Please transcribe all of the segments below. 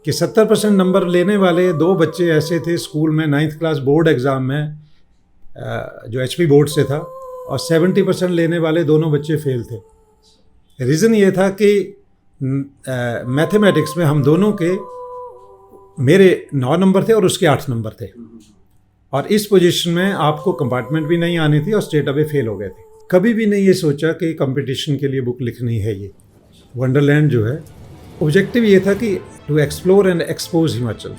कि 70% नंबर लेने वाले 2 बच्चे ऐसे थे स्कूल में 9th क्लास बोर्ड एग्ज़ाम में, जो HP बोर्ड से था, और 70% लेने वाले दोनों बच्चे फेल थे। रीज़न ये था कि मैथमेटिक्स में हम दोनों के, मेरे 9 नंबर थे और उसके 8 नंबर थे, और इस पोजीशन में आपको कंपार्टमेंट भी नहीं आनी थी और स्ट्रेट अवे फेल हो गए थे। कभी भी नहीं ये सोचा कि कंपटीशन के लिए बुक लिखनी है। ये वंडरलैंड जो है, ऑब्जेक्टिव ये था कि to explore and expose Himachal.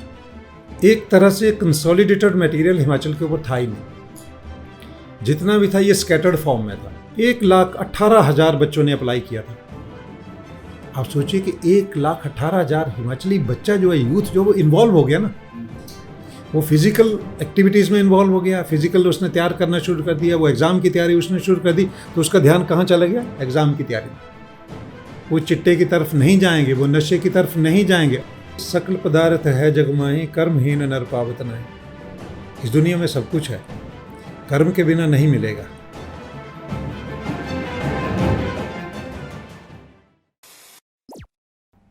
एक तरह से कंसोलिडेटेड मटेरियल हिमाचल के ऊपर था ही नहीं, जितना भी था ये स्कैटर्ड फॉर्म में था। 1,18,000 बच्चों ने अप्लाई किया था। आप सोचिए कि 1,18,000 हिमाचली बच्चा जो है, यूथ जो, वो इन्वॉल्व हो गया ना। वो फिज़िकल एक्टिविटीज़ में इन्वॉल्व हो गया, फिज़िकल उसने तैयार करना शुरू कर दिया, वो एग्ज़ाम की तैयारी उसने शुरू कर दी, तो उसका ध्यान कहाँ चला गया? एग्ज़ाम की तैयारी। वो चिट्टे की तरफ नहीं जाएंगे, वो नशे की तरफ नहीं जाएंगे। सकल पदार्थ है जगमाही, कर्महीन नर पावत नाहीं। इस दुनिया में सब कुछ है, कर्म के बिना नहीं मिलेगा।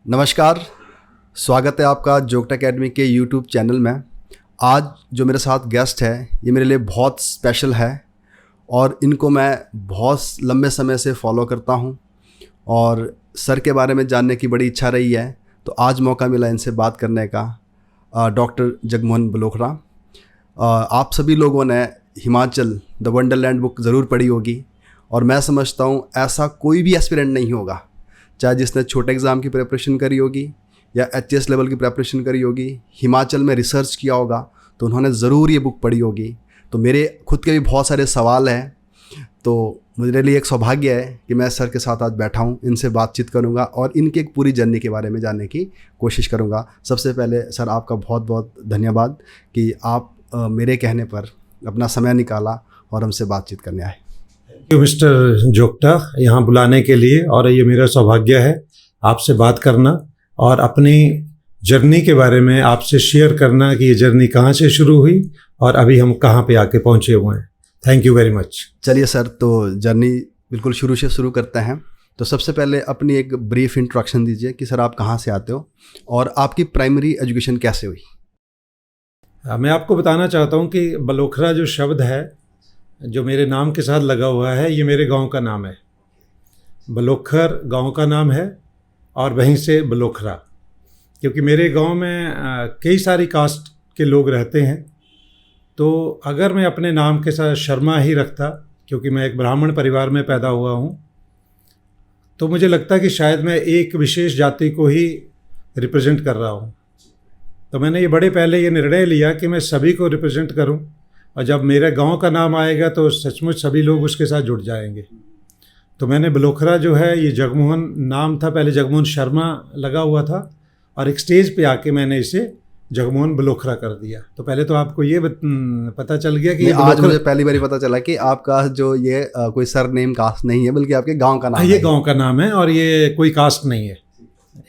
नमस्कार, स्वागत है आपका जोगटा एकेडमी के यूट्यूब चैनल में। आज जो मेरे साथ गेस्ट है, ये मेरे लिए बहुत स्पेशल है और इनको मैं बहुत लंबे समय से फॉलो करता हूँ और सर के बारे में जानने की बड़ी इच्छा रही है, तो आज मौका मिला इनसे बात करने का। डॉक्टर जगमोहन बलोखरा, आप सभी लोगों ने हिमाचल द वंडरलैंड बुक ज़रूर पढ़ी होगी, और मैं समझता हूँ ऐसा कोई भी एस्पिरेंट नहीं होगा, चाहे जिसने छोटे एग्ज़ाम की प्रिपरेशन करी होगी या HS लेवल की प्रिपरेशन करी होगी, हिमाचल में रिसर्च किया होगा, तो उन्होंने ज़रूर ये बुक पढ़ी होगी। तो मेरे खुद के भी बहुत सारे सवाल हैं, तो मेरे लिए एक सौभाग्य है कि मैं सर के साथ आज बैठा हूँ, इनसे बातचीत करूँगा और इनकी एक पूरी जर्नी के बारे में जानने की कोशिश करूँगा। सबसे पहले सर, आपका बहुत बहुत धन्यवाद कि आप मेरे कहने पर अपना समय निकाला और हमसे बातचीत करने आए। थैंक यू मिस्टर जोगटा, यहाँ बुलाने के लिए, और ये मेरा सौभाग्य है आपसे बात करना और अपनी जर्नी के बारे में आपसे शेयर करना कि ये जर्नी कहाँ से शुरू हुई और अभी हम कहाँ पे आके पहुँचे हुए हैं। Thank you very much. चलिए सर, तो जर्नी बिल्कुल शुरू से शुरू करते हैं। तो सबसे पहले अपनी एक ब्रीफ इंट्रोडक्शन दीजिए कि सर आप कहाँ से आते हो और आपकी प्राइमरी एजुकेशन कैसे हुई। मैं आपको बताना चाहता हूँ कि बलोखरा जो शब्द है, जो मेरे नाम के साथ लगा हुआ है, ये मेरे गांव का नाम है। बलोखर गांव का नाम है और वहीं से बलोखरा, क्योंकि मेरे गांव में कई सारी कास्ट के लोग रहते हैं। तो अगर मैं अपने नाम के साथ शर्मा ही रखता, क्योंकि मैं एक ब्राह्मण परिवार में पैदा हुआ हूँ, तो मुझे लगता है कि शायद मैं एक विशेष जाति को ही रिप्रेजेंट कर रहा हूँ। तो मैंने ये बड़े पहले ये निर्णय लिया कि मैं सभी को रिप्रेजेंट करूँ, और जब मेरे गांव का नाम आएगा तो सचमुच सभी लोग उसके साथ जुड़ जाएंगे। तो मैंने बलोखरा जो है, ये जगमोहन नाम था, पहले जगमोहन शर्मा लगा हुआ था, और एक स्टेज पे आके मैंने इसे जगमोहन बलोखरा कर दिया। तो पहले तो आपको ये पता चल गया कि आज मुझे पहली बार पता चला कि आपका जो ये कोई सर नेम कास्ट नहीं है, बल्कि आपके गांव का नाम है। ये गांव का नाम है और ये कोई कास्ट नहीं है।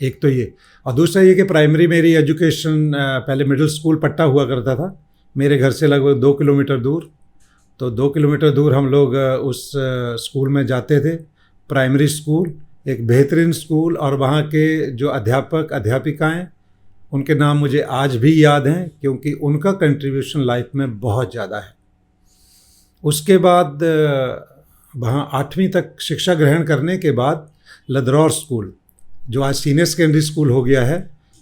एक तो ये, और दूसरा ये कि प्राइमरी मेरी एजुकेशन पहले मिडिल स्कूल पट्टा हुआ करता था मेरे घर से लगभग 2 किलोमीटर दूर। तो 2 किलोमीटर दूर हम लोग उस स्कूल में जाते थे। प्राइमरी स्कूल, एक बेहतरीन स्कूल, और वहाँ के जो अध्यापक अध्यापिकाएं, उनके नाम मुझे आज भी याद हैं, क्योंकि उनका कंट्रीब्यूशन लाइफ में बहुत ज़्यादा है। उसके बाद वहाँ 8वीं तक शिक्षा ग्रहण करने के बाद लदरौर स्कूल, जो आज सीनियर सेकेंडरी स्कूल हो गया है,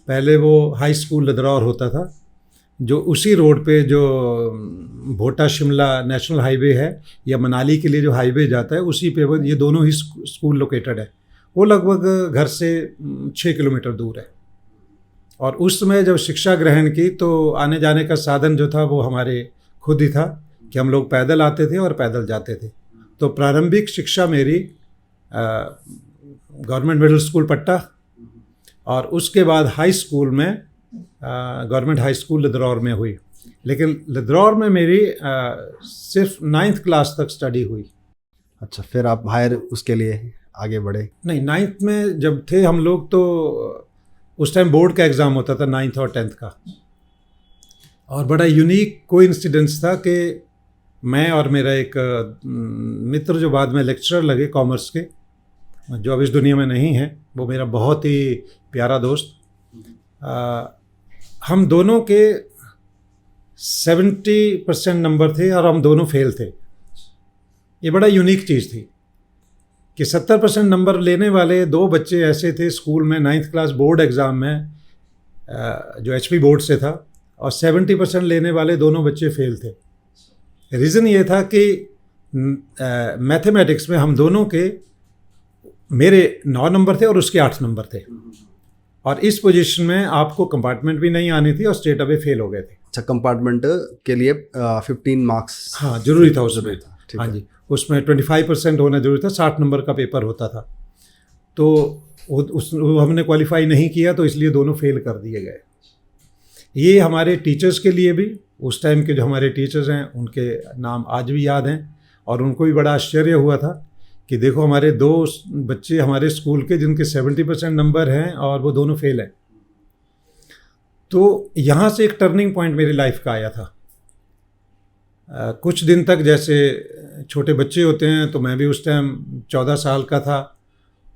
पहले वो हाई स्कूल लदरौर होता था, जो उसी रोड पे जो भोटा शिमला नेशनल हाईवे है या मनाली के लिए जो हाईवे जाता है, उसी पे वो ये दोनों ही स्कूल लोकेटेड है। वो लगभग घर से 6 किलोमीटर दूर है। और उस समय जब शिक्षा ग्रहण की, तो आने जाने का साधन जो था वो हमारे खुद ही था, कि हम लोग पैदल आते थे और पैदल जाते थे। तो प्रारंभिक शिक्षा मेरी गवर्नमेंट मिडिल स्कूल पट्टा, और उसके बाद हाई स्कूल में गवर्नमेंट हाई स्कूल लदरौर में हुई। लेकिन लदरौर में मेरी सिर्फ 9th क्लास तक स्टडी हुई। अच्छा, फिर आप हायर उसके लिए आगे बढ़े? नहीं, 9th में जब थे हम लोग, तो उस टाइम बोर्ड का एग्ज़ाम होता था 9th और 10th का, और बड़ा यूनिक कोइंसिडेंस था कि मैं और मेरा एक मित्र जो बाद में लेक्चरर लगे कॉमर्स के, जो अब इस दुनिया में नहीं है, वो मेरा बहुत ही प्यारा दोस्त, हम दोनों के 70% नंबर थे और हम दोनों फेल थे। ये बड़ा यूनिक चीज़ थी कि 70% नंबर लेने वाले दो बच्चे ऐसे थे स्कूल में 9th क्लास बोर्ड एग्ज़ाम में, जो HP बोर्ड से था, और 70% लेने वाले दोनों बच्चे फेल थे। रीज़न ये था कि मैथमेटिक्स में हम दोनों के, मेरे 9 नंबर थे और उसके 8 नंबर थे, और इस पोजीशन में आपको कंपार्टमेंट भी नहीं आनी थी और स्ट्रेट अवे फेल हो गए थे। अच्छा, कंपार्टमेंट के लिए 15 मार्क्स हाँ जरूरी था उसमें। ठीक हाँ है। जी, उसमें 25% होना जरूरी था, 60 नंबर का पेपर होता था। तो वो हमने क्वालिफाई नहीं किया, तो इसलिए दोनों फेल कर दिए गए। ये हमारे टीचर्स के लिए भी, उस टाइम के जो हमारे टीचर्स हैं उनके नाम आज भी याद हैं, और उनको भी बड़ा आश्चर्य हुआ था कि देखो हमारे दो बच्चे हमारे स्कूल के जिनके 70% नंबर हैं और वो दोनों फेल हैं। तो यहाँ से एक टर्निंग पॉइंट मेरी लाइफ का आया था। कुछ दिन तक, जैसे छोटे बच्चे होते हैं, तो मैं भी उस टाइम 14 साल का था,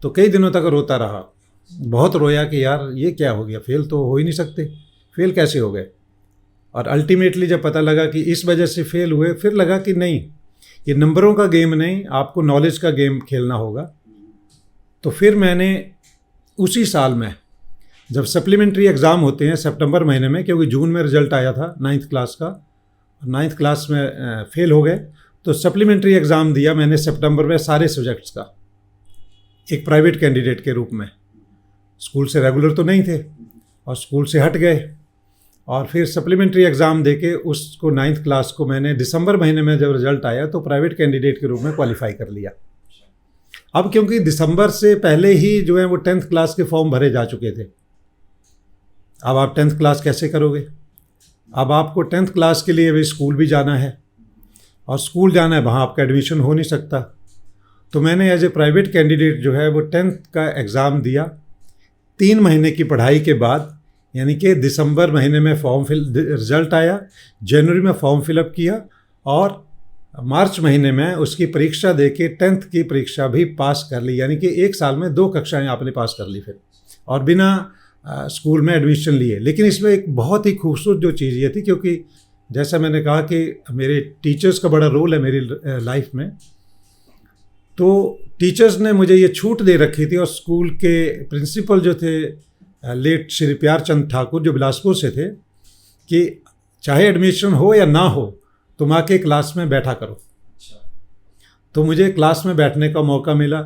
तो कई दिनों तक रोता रहा, बहुत रोया कि यार ये क्या हो गया, फेल तो हो ही नहीं सकते, फेल कैसे हो गए। और अल्टीमेटली जब पता लगा कि इस वजह से फेल हुए, फिर लगा कि नहीं, ये नंबरों का गेम नहीं, आपको नॉलेज का गेम खेलना होगा। तो फिर मैंने उसी साल में, जब सप्लीमेंट्री एग्ज़ाम होते हैं सितंबर महीने में, क्योंकि जून में रिजल्ट आया था 9th क्लास का, 9th क्लास में फेल हो गए, तो सप्लीमेंट्री एग्ज़ाम दिया मैंने सितंबर में सारे सब्जेक्ट्स का, एक प्राइवेट कैंडिडेट के रूप में। स्कूल से रेगुलर तो नहीं थे और स्कूल से हट गए, और फिर सप्लीमेंट्री एग्ज़ाम देके उसको 9th क्लास को मैंने दिसंबर महीने में जब रिज़ल्ट आया तो प्राइवेट कैंडिडेट के रूप में क्वालिफाई कर लिया। अब क्योंकि दिसंबर से पहले ही जो है वो 10th क्लास के फॉर्म भरे जा चुके थे, अब आप 10th क्लास कैसे करोगे। अब आपको 10th क्लास के लिए भी स्कूल भी जाना है, और स्कूल जाना है, वहाँ आपका एडमिशन हो नहीं सकता। तो मैंने एज ए प्राइवेट कैंडिडेट जो है वो 10th का एग्ज़ाम दिया। 3 महीने की पढ़ाई के बाद, यानी कि दिसंबर महीने में रिज़ल्ट आया, जनवरी में फॉर्म फिलअप किया, और मार्च महीने में उसकी परीक्षा दे के 10th की परीक्षा भी पास कर ली। यानी कि 1 साल में 2 कक्षाएं आपने पास कर ली फिर, और बिना स्कूल में एडमिशन लिए। लेकिन इसमें एक बहुत ही खूबसूरत जो चीज़ ये थी, क्योंकि जैसा मैंने कहा कि मेरे टीचर्स का बड़ा रोल है मेरी लाइफ में, तो टीचर्स ने मुझे ये छूट दे रखी थी, और स्कूल के प्रिंसिपल जो थे लेट श्री प्यार चंद ठाकुर, जो बिलासपुर से थे, कि चाहे एडमिशन हो या ना हो, तुम आके क्लास में बैठा करो। तो मुझे क्लास में बैठने का मौका मिला,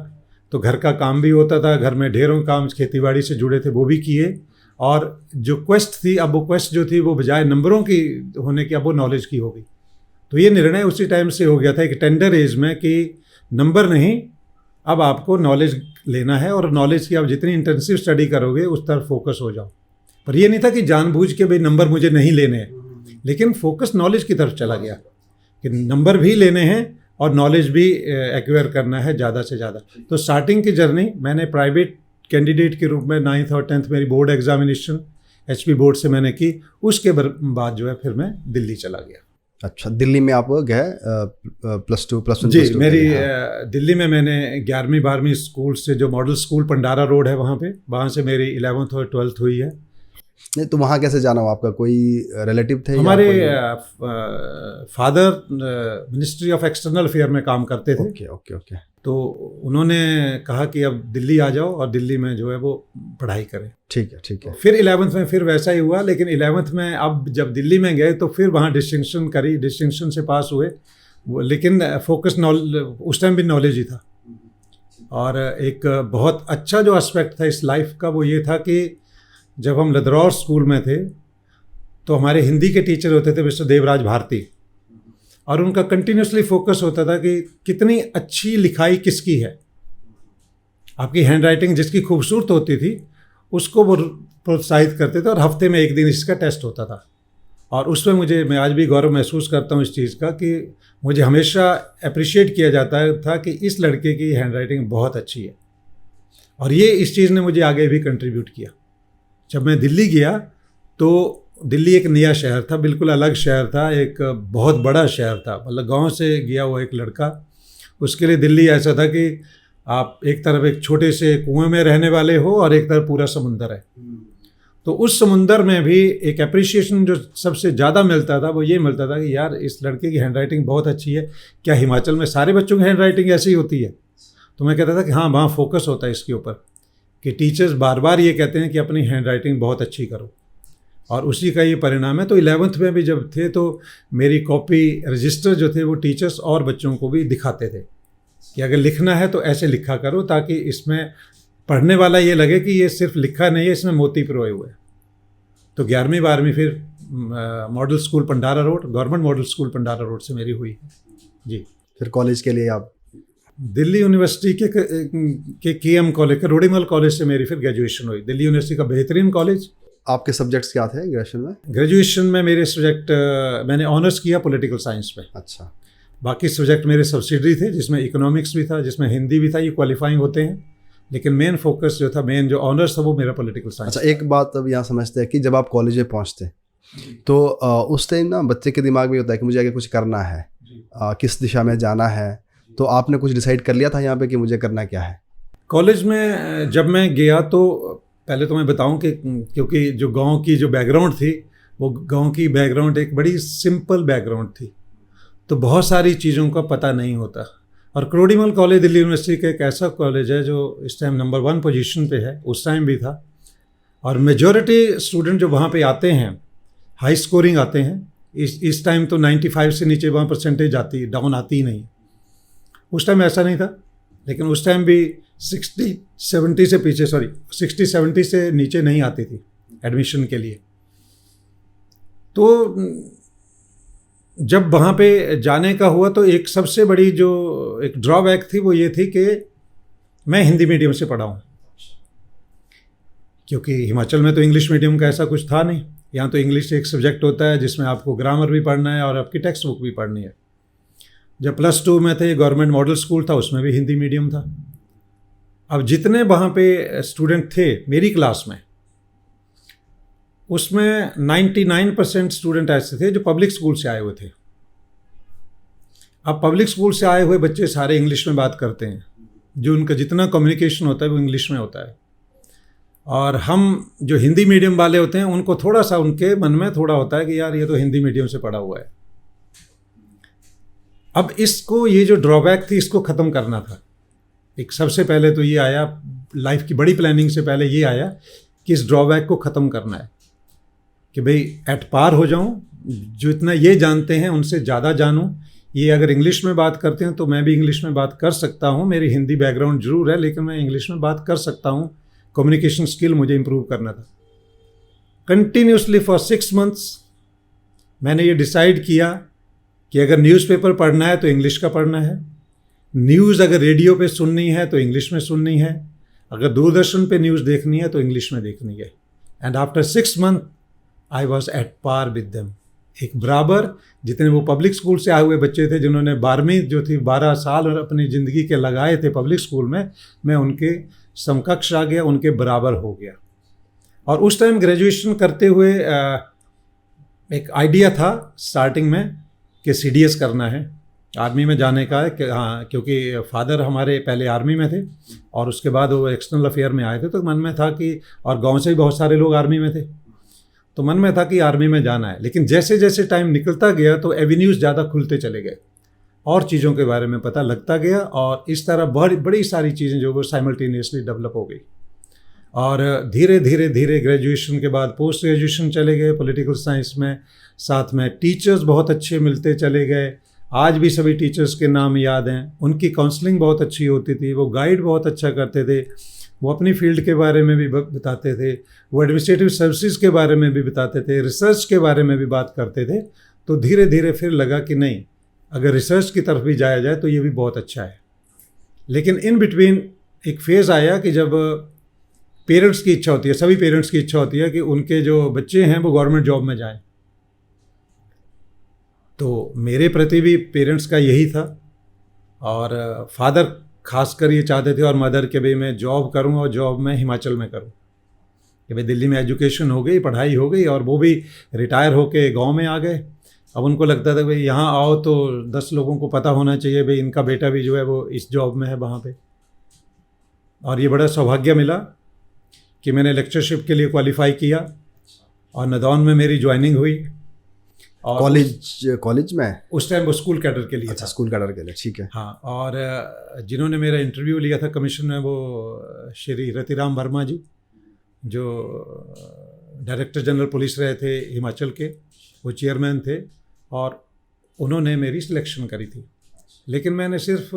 तो घर का काम भी होता था, घर में ढेरों काम खेतीबाड़ी से जुड़े थे वो भी किए, और जो क्वेस्ट थी, अब वो क्वेस्ट जो थी वो बजाय नंबरों की होने की अब वो नॉलेज की हो गई। तो ये निर्णय उसी टाइम से हो गया था एक टेंडर एज में कि नंबर नहीं, अब आपको नॉलेज लेना है, और नॉलेज की आप जितनी इंटेंसिव स्टडी करोगे उस तरफ फोकस हो जाओ। पर ये नहीं था कि जानबूझ के भाई नंबर मुझे नहीं लेने हैं, लेकिन फोकस नॉलेज की तरफ चला गया कि नंबर भी लेने हैं और नॉलेज भी एक्वायर करना है ज़्यादा से ज़्यादा। तो स्टार्टिंग की जर्नी मैंने प्राइवेट कैंडिडेट के रूप में 9th और 10th मेरी बोर्ड एग्जामिनेशन HP बोर्ड से मैंने की। उसके बाद जो है फिर मैं दिल्ली चला गया। अच्छा, दिल्ली में आप गए +2 +1 जी, मेरी दिल्ली में मैंने 11वीं 12वीं स्कूल से, जो मॉडल स्कूल पंडारा रोड है वहाँ से मेरी 11th और 12th हुई है। नहीं, तो वहाँ कैसे जाना हुआ? आपका कोई रिलेटिव थे? हमारे father ministry of external affair में काम करते थे। Okay okay okay. तो उन्होंने कहा कि अब दिल्ली आ जाओ और दिल्ली में जो है वो पढ़ाई करें। ठीक है ठीक है। फिर 11th में फिर वैसा ही हुआ, लेकिन 11th में अब जब दिल्ली में गए तो फिर वहाँ डिस्टिंक्शन करी, डिस्टिंक्शन से पास हुए, लेकिन फोकस उस टाइम भी नॉलेज ही था। और एक बहुत अच्छा जो एस्पेक्ट था इस लाइफ का वो ये था कि जब हम लदरौर स्कूल में थे तो हमारे हिंदी के टीचर होते थे मिस्टर देवराज भारती, और उनका कंटिन्यूसली फोकस होता था कि कितनी अच्छी लिखाई किसकी है। आपकी हैंड राइटिंग जिसकी खूबसूरत होती थी उसको वो प्रोत्साहित करते थे, और हफ्ते में 1 दिन इसका टेस्ट होता था। और उसमें मैं आज भी गौरव महसूस करता हूँ इस चीज़ का कि मुझे हमेशा अप्रिशिएट किया जाता था कि इस लड़के की हैंड राइटिंग बहुत अच्छी है, और ये इस चीज़ ने मुझे आगे भी कंट्रीब्यूट किया। जब मैं दिल्ली गया तो दिल्ली एक नया शहर था, बिल्कुल अलग शहर था, एक बहुत बड़ा शहर था, मतलब गांव से गया हुआ एक लड़का, उसके लिए दिल्ली ऐसा था कि आप एक तरफ एक छोटे से कुएं में रहने वाले हो और एक तरफ पूरा समुंदर है। तो उस समुंदर में भी एक अप्रिसिएशन जो सबसे ज़्यादा मिलता था वो ये मिलता था कि यार इस लड़के की हैंड राइटिंग बहुत अच्छी है। क्या हिमाचल में सारे बच्चों की हैंड राइटिंग ऐसी होती है? तो मैं कहता था कि हाँ, वहाँ फोकस होता है इसके ऊपर कि टीचर्स बार बार ये कहते हैं कि अपनी हैंड राइटिंग बहुत अच्छी करो, और उसी का ये परिणाम है। तो 11th में भी जब थे तो मेरी कॉपी रजिस्टर जो थे वो टीचर्स और बच्चों को भी दिखाते थे कि अगर लिखना है तो ऐसे लिखा करो, ताकि इसमें पढ़ने वाला ये लगे कि ये सिर्फ लिखा नहीं है, इसमें मोती पिरोए हुए। तो 11वीं 12वीं फिर model school Pandara road, government model school Pandara road से मेरी हुई जी। फिर कॉलेज के लिए आप दिल्ली यूनिवर्सिटी के KM कॉलेज, करोड़ीमल कॉलेज से मेरी फिर ग्रेजुएशन हुई। दिल्ली यूनिवर्सिटी का बेहतरीन कॉलेज। आपके सब्जेक्ट्स क्या थे ग्रेजुएशन में? ग्रेजुएशन में मेरे सब्जेक्ट, मैंने ऑनर्स किया पॉलिटिकल साइंस में। अच्छा। बाकी सब्जेक्ट मेरे सब्सिडरी थे, जिसमें इकोनॉमिक्स भी था, जिसमें हिंदी भी था, ये क्वालिफाइंग होते हैं। लेकिन मेन फोकस जो था, मेन जो ऑनर्स था वो मेरा पॉलिटिकल साइंस। अच्छा, एक बात अब यहाँ समझते हैं कि जब आप कॉलेज में पहुँचते तो उस टाइम ना बच्चे के दिमाग में होता है कि मुझे आगे कुछ करना है, किस दिशा में जाना है। तो आपने कुछ डिसाइड कर लिया था यहाँ पे कि मुझे करना क्या है? कॉलेज में जब मैं गया तो पहले तो मैं बताऊं कि क्योंकि जो गांव की जो बैकग्राउंड थी, वो गांव की बैकग्राउंड एक बड़ी सिंपल बैकग्राउंड थी, तो बहुत सारी चीज़ों का पता नहीं होता। और करोड़ीमल कॉलेज दिल्ली यूनिवर्सिटी का एक ऐसा कॉलेज है जो इस टाइम नंबर 1 पोजीशन पे है, उस टाइम भी था। और मेजॉरिटी स्टूडेंट जो वहाँ पे आते हैं हाई स्कोरिंग आते हैं। इस टाइम तो 95 से नीचे वहाँ परसेंटेज आती है, डाउन आती ही नहीं। उस टाइम ऐसा नहीं था, लेकिन उस टाइम भी 60-70 से पीछे, 60-70 से नीचे नहीं आती थी एडमिशन के लिए। तो जब वहाँ पे जाने का हुआ तो एक सबसे बड़ी जो एक ड्रॉबैक थी वो ये थी कि मैं हिंदी मीडियम से पढ़ा हूँ, क्योंकि हिमाचल में तो इंग्लिश मीडियम का ऐसा कुछ था नहीं। यहाँ तो इंग्लिश एक सब्जेक्ट होता है जिसमें आपको ग्रामर भी पढ़ना है और आपकी टेक्स्ट बुक भी पढ़नी है। जब +2 में थे, गवर्नमेंट मॉडल स्कूल था, उसमें भी हिंदी मीडियम था। अब जितने वहाँ पे स्टूडेंट थे मेरी क्लास में, उसमें 99% स्टूडेंट ऐसे थे जो पब्लिक स्कूल से आए हुए थे। अब पब्लिक स्कूल से आए हुए बच्चे सारे इंग्लिश में बात करते हैं, जो उनका जितना कम्युनिकेशन होता है वो इंग्लिश में होता है। और हम जो हिंदी मीडियम वाले होते हैं उनको थोड़ा सा उनके मन में थोड़ा होता है कि यार ये तो हिंदी मीडियम से पढ़ा हुआ है। अब इसको, ये जो ड्रॉबैक थी, इसको ख़त्म करना था। एक सबसे पहले तो ये आया, लाइफ की बड़ी प्लानिंग से पहले ये आया कि इस ड्रॉबैक को ख़त्म करना है कि भाई एट पार हो जाऊं, जो इतना ये जानते हैं उनसे ज़्यादा जानूं। ये अगर इंग्लिश में बात करते हैं तो मैं भी इंग्लिश में बात कर सकता हूं। मेरी हिंदी बैकग्राउंड जरूर है, लेकिन मैं इंग्लिश में बात कर सकता हूं। कम्युनिकेशन स्किल मुझे इम्प्रूव करना था। कंटिन्यूसली फॉर 6 मंथ्स मैंने ये डिसाइड किया कि अगर न्यूज़पेपर पढ़ना है तो इंग्लिश का पढ़ना है, न्यूज़ अगर रेडियो पे सुननी है तो इंग्लिश में सुननी है, अगर दूरदर्शन पे न्यूज़ देखनी है तो इंग्लिश में देखनी है। And after 6 month I was at par with them. एक बराबर, जितने वो पब्लिक स्कूल से आए हुए बच्चे थे जिन्होंने 12वीं जो थी 12 साल और अपनी ज़िंदगी के लगाए थे पब्लिक स्कूल में, मैं उनके समकक्ष आ गया, उनके बराबर हो गया। और उस टाइम ग्रेजुएशन करते हुए एक आइडिया था स्टार्टिंग में कि CDS करना है, आर्मी में जाने का है। कि हाँ, क्योंकि फादर हमारे पहले आर्मी में थे और उसके बाद वो एक्सटर्नल अफेयर में आए थे, तो मन में था कि, और गांव से भी बहुत सारे लोग आर्मी में थे, तो मन में था कि आर्मी में जाना है। लेकिन जैसे जैसे टाइम निकलता गया तो एवेन्यूज़ ज़्यादा खुलते चले गए और चीज़ों के बारे में पता लगता गया, और इस तरह बड़ी सारी चीज़ें जो वो साइमल्टेनियसली डेवलप हो गई। और धीरे धीरे धीरे ग्रेजुएशन के बाद पोस्ट ग्रेजुएशन चले गए पॉलिटिकल साइंस में। साथ में टीचर्स बहुत अच्छे मिलते चले गए। आज भी सभी टीचर्स के नाम याद हैं। उनकी काउंसलिंग बहुत अच्छी होती थी, वो गाइड बहुत अच्छा करते थे, वो अपनी फील्ड के बारे में भी बताते थे, वो एडमिनिस्ट्रेटिव सर्विसेज के बारे में भी बताते थे, रिसर्च के बारे में भी बात करते थे। तो धीरे धीरे फिर लगा कि नहीं, अगर रिसर्च की तरफ भी जाया जाए तो ये भी बहुत अच्छा है। लेकिन इन बिटवीन एक फेज़ आया कि जब पेरेंट्स की इच्छा होती है, सभी पेरेंट्स की इच्छा होती है कि उनके जो बच्चे हैं वो गवर्नमेंट जॉब में जाएं। तो मेरे प्रति भी पेरेंट्स का यही था, और फादर खासकर ये चाहते थे और मदर कि भाई मैं जॉब करूं और जॉब मैं हिमाचल में करूं, कि भाई दिल्ली में एजुकेशन हो गई, पढ़ाई हो गई, और वो भी रिटायर होके गांव में आ गए। अब उनको लगता था भाई यहाँ आओ तो 10 लोगों को पता होना चाहिए भाई इनका बेटा भी जो है वो इस जॉब में है वहाँ पे। और ये बड़ा सौभाग्य मिला कि मैंने लेक्चरशिप के लिए क्वालिफाई किया और नदौन में मेरी ज्वाइनिंग हुई। और कॉलेज में उस टाइम वो स्कूल कैडर के लिए अच्छा, था। स्कूल कैडर के लिए, ठीक है। हाँ, और जिन्होंने मेरा इंटरव्यू लिया था कमीशन में, वो श्री रतिराम वर्मा जी, जो डायरेक्टर जनरल पुलिस रहे थे हिमाचल के, वो चेयरमैन थे, और उन्होंने मेरी सिलेक्शन करी थी। लेकिन मैंने सिर्फ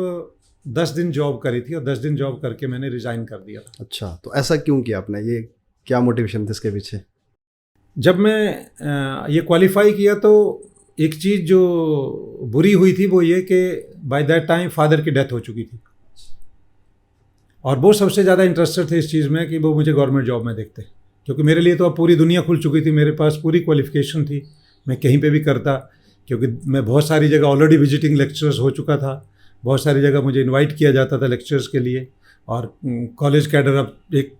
10 दिन जॉब करी थी और 10 दिन जॉब करके मैंने रिज़ाइन कर दिया था। अच्छा, तो ऐसा क्यों किया आपने? ये क्या मोटिवेशन थी इसके पीछे? जब मैं ये क्वालिफाई किया तो एक चीज़ जो बुरी हुई थी वो ये कि बाय दैट टाइम फादर की डेथ हो चुकी थी, और वो सबसे ज़्यादा इंटरेस्टेड थे इस चीज़ में कि वो मुझे गवर्नमेंट जॉब में देखते, क्योंकि मेरे लिए तो अब पूरी दुनिया खुल चुकी थी, मेरे पास पूरी क्वालिफिकेशन थी, मैं कहीं पे भी करता, क्योंकि मैं बहुत सारी जगह ऑलरेडी विजिटिंग लेक्चरर्स हो चुका था, बहुत सारी जगह मुझे इनवाइट किया जाता था लेक्चर्स के लिए, और कॉलेज कैडर अब एक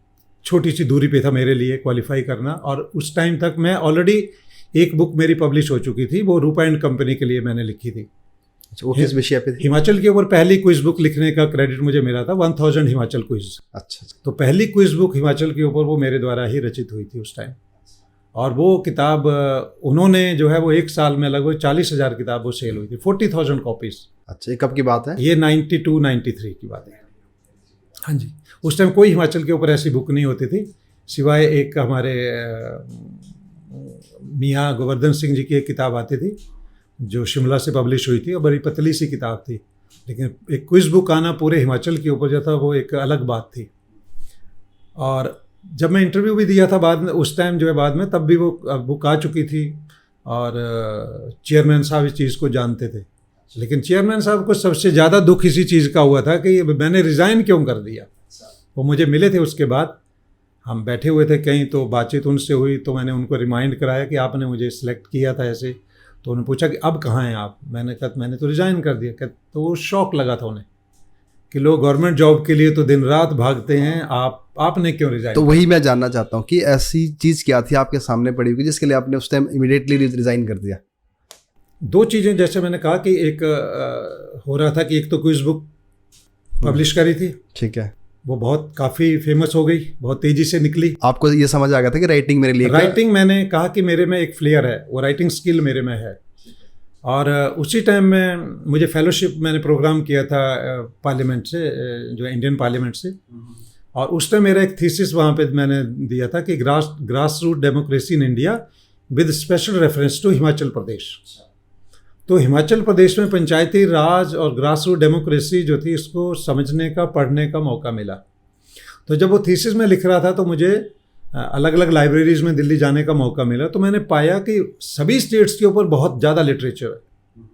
छोटी सी दूरी पे था मेरे लिए क्वालिफाई करना। और उस टाइम तक मैं ऑलरेडी एक बुक मेरी पब्लिश हो चुकी थी, वो रूपा एंड कंपनी के लिए मैंने लिखी थी। अच्छा, वो किस विषय पे थी? हिमाचल के ऊपर पहली क्विज बुक लिखने का क्रेडिट मुझे मिला था, 1000 हिमाचल क्विज। अच्छा, तो पहली क्विज बुक हिमाचल के ऊपर वो मेरे द्वारा ही रचित हुई थी उस टाइम, और वो किताब उन्होंने जो है वो एक साल में लगभग 40,000 किताब वो सेल हुई थी, 40,000 कॉपीज़। अच्छा, ये कब की बात है? ये 92-93 की बात है। हाँ जी, उस टाइम कोई हिमाचल के ऊपर ऐसी बुक नहीं होती थी, सिवाय एक हमारे मियाँ गोवर्धन सिंह जी की एक किताब आती थी जो शिमला से पब्लिश हुई थी, और बड़ी पतली सी किताब थी, लेकिन एक क्विज बुक आना पूरे हिमाचल के ऊपर जो था वो एक अलग बात थी। और जब मैं इंटरव्यू भी दिया था बाद में, उस टाइम जो है बाद में, तब भी वो बुक आ चुकी थी, और चेयरमैन साहब इस चीज़ को जानते थे। लेकिन चेयरमैन साहब को सबसे ज़्यादा दुख इसी चीज़ का हुआ था कि मैंने रिज़ाइन क्यों कर दिया। वो मुझे मिले थे, उसके बाद हम बैठे हुए थे कहीं, तो बातचीत उनसे हुई, तो मैंने उनको रिमाइंड कराया कि आपने मुझे सिलेक्ट किया था ऐसे। तो उन्होंने पूछा कि अब कहाँ हैं आप? मैंने कहा मैंने तो रिज़ाइन कर दिया। तो वो शौक लगा था उन्हें कि लोग गवर्नमेंट जॉब के लिए तो दिन रात भागते हैं, आपने क्यों रिज़ाइन? तो वही मैं जानना चाहता हूँ कि ऐसी चीज़ क्या थी आपके सामने पड़ी हुई जिसके लिए आपने उस टाइम इमीडिएटली रिज़ाइन कर दिया? दो चीज़ें, जैसे मैंने कहा कि एक हो रहा था कि एक तो क्विज बुक पब्लिश करी थी, ठीक है, वो बहुत काफ़ी फेमस हो गई, बहुत तेज़ी से निकली। आपको ये समझ आ गया था कि राइटिंग मेरे लिए, राइटिंग, मैंने कहा कि मेरे में एक फ्लेयर है, वो राइटिंग स्किल मेरे में है। और उसी टाइम में मुझे फेलोशिप मैंने प्रोग्राम किया था पार्लियामेंट से, जो इंडियन पार्लियामेंट से, और उस टाइम मेरा एक थीसिस वहाँ पे मैंने दिया था कि grass root democracy in India with special reference to Himachal Pradesh. तो हिमाचल प्रदेश में पंचायती राज और ग्रास रूट डेमोक्रेसी जो थी, इसको समझने का, पढ़ने का मौका मिला। तो जब वो थीसिस में लिख रहा था तो मुझे अलग अलग लाइब्रेरीज़ में दिल्ली जाने का मौका मिला, तो मैंने पाया कि सभी स्टेट्स के ऊपर बहुत ज़्यादा लिटरेचर है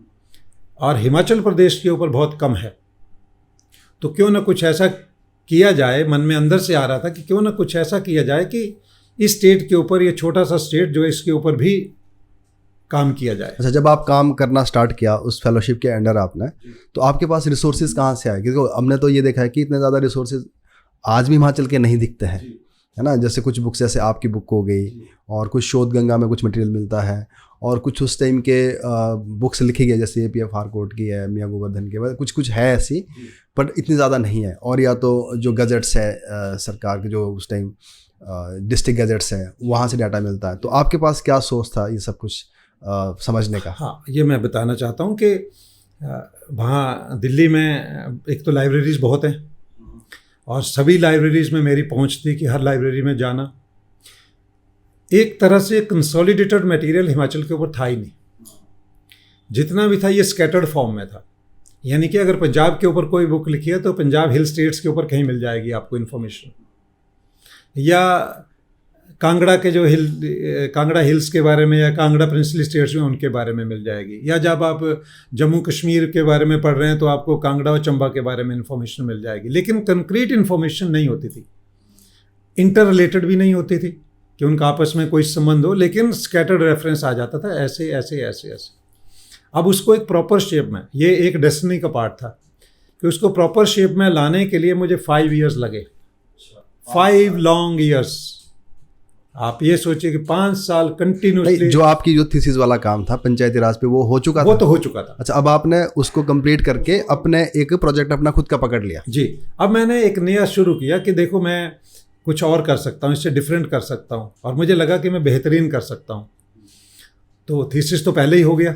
और हिमाचल प्रदेश के ऊपर बहुत कम है। तो क्यों ना कुछ ऐसा किया जाए, मन में अंदर से आ रहा था कि क्यों ना कुछ ऐसा किया जाए कि इस स्टेट के ऊपर, ये छोटा सा स्टेट जो है, इसके ऊपर भी काम किया जाए। अच्छा, जब आप काम करना स्टार्ट किया उस फेलोशिप के अंडर आपने, तो आपके पास रिसोर्सेज कहाँ से आए? क्योंकि हमने तो ये देखा है कि इतने ज़्यादा रिसोर्सेज आज भी हिमाचल के नहीं दिखते हैं, है ना। जैसे कुछ बुक्स, जैसे आपकी बुक हो गई, और कुछ शोध गंगा में कुछ मटेरियल मिलता है, और कुछ उस टाइम के बुक्स लिखी गई, जैसे APF हारकोट की है, मियाँ गोवर्धन के, कुछ कुछ है ऐसी, पर इतनी ज़्यादा नहीं है। और या तो जो गजट्स है सरकार के, जो उस टाइम डिस्ट्रिक्ट गजट्स हैं, वहाँ से डाटा मिलता है। तो आपके पास क्या सोर्स था ये सब कुछ समझने का? हाँ, ये मैं बताना चाहता हूँ कि वहाँ दिल्ली में एक तो लाइब्रेरीज़ बहुत हैं, और सभी लाइब्रेरीज़ में मेरी पहुँच थी कि हर लाइब्रेरी में जाना। एक तरह से कंसोलिडेटेड मटेरियल हिमाचल के ऊपर था ही नहीं, जितना भी था ये स्कैटर्ड फॉर्म में था। यानी कि अगर पंजाब के ऊपर कोई बुक लिखी है तो पंजाब हिल स्टेट्स के ऊपर कहीं मिल जाएगी आपको इन्फॉर्मेशन, या कांगड़ा के जो कांगड़ा हिल्स के बारे में, या कांगड़ा प्रिंसली स्टेट्स में, उनके बारे में मिल जाएगी। या जब आप जम्मू कश्मीर के बारे में पढ़ रहे हैं तो आपको कांगड़ा और चंबा के बारे में इन्फॉर्मेशन मिल जाएगी। लेकिन कंक्रीट इन्फॉर्मेशन नहीं होती थी, इंटर रिलेटेड भी नहीं होती थी कि उनका आपस में कोई संबंध हो, लेकिन स्कैटर्ड रेफरेंस आ जाता था, ऐसे ऐसे ऐसे ऐसे। अब उसको एक प्रॉपर शेप में, ये एक डेस्टिनी का पार्ट था कि उसको प्रॉपर शेप में लाने के लिए मुझे 5 years लगे, 5 long years। आप ये सोचिए कि 5 साल कंटिन्यूसली। जो आपकी जो थीसिस वाला काम था पंचायती राज पे, वो हो चुका था? वो तो हो चुका था। अच्छा, अब आपने उसको कंप्लीट करके अपने एक प्रोजेक्ट अपना खुद का पकड़ लिया? जी, अब मैंने एक नया शुरू किया कि देखो, मैं कुछ और कर सकता हूँ, इससे डिफरेंट कर सकता हूँ, और मुझे लगा कि मैं बेहतरीन कर सकता हूँ। तो थीसिस तो पहले ही हो गया,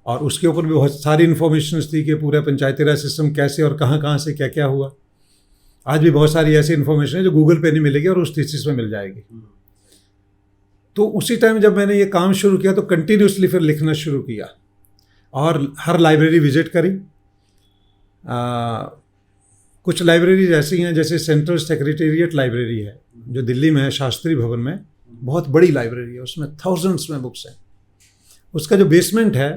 और उसके ऊपर भी बहुत सारी इन्फॉर्मेशन थी कि पूरा पंचायती राज सिस्टम कैसे और कहाँ कहाँ से क्या क्या हुआ। आज भी बहुत सारी ऐसी इन्फॉर्मेशन है जो गूगल पे नहीं मिलेगी और उस थीसिस में मिल जाएगी। तो उसी टाइम जब मैंने ये काम शुरू किया तो कंटिन्यूसली फिर लिखना शुरू किया, और हर लाइब्रेरी विजिट करी। कुछ लाइब्रेरीज ऐसी हैं, जैसे सेंट्रल सेक्रेटेरिएट लाइब्रेरी है जो दिल्ली में है, शास्त्री भवन में, बहुत बड़ी लाइब्रेरी है, उसमें थाउजेंड्स में बुक्स हैं। उसका जो बेसमेंट है,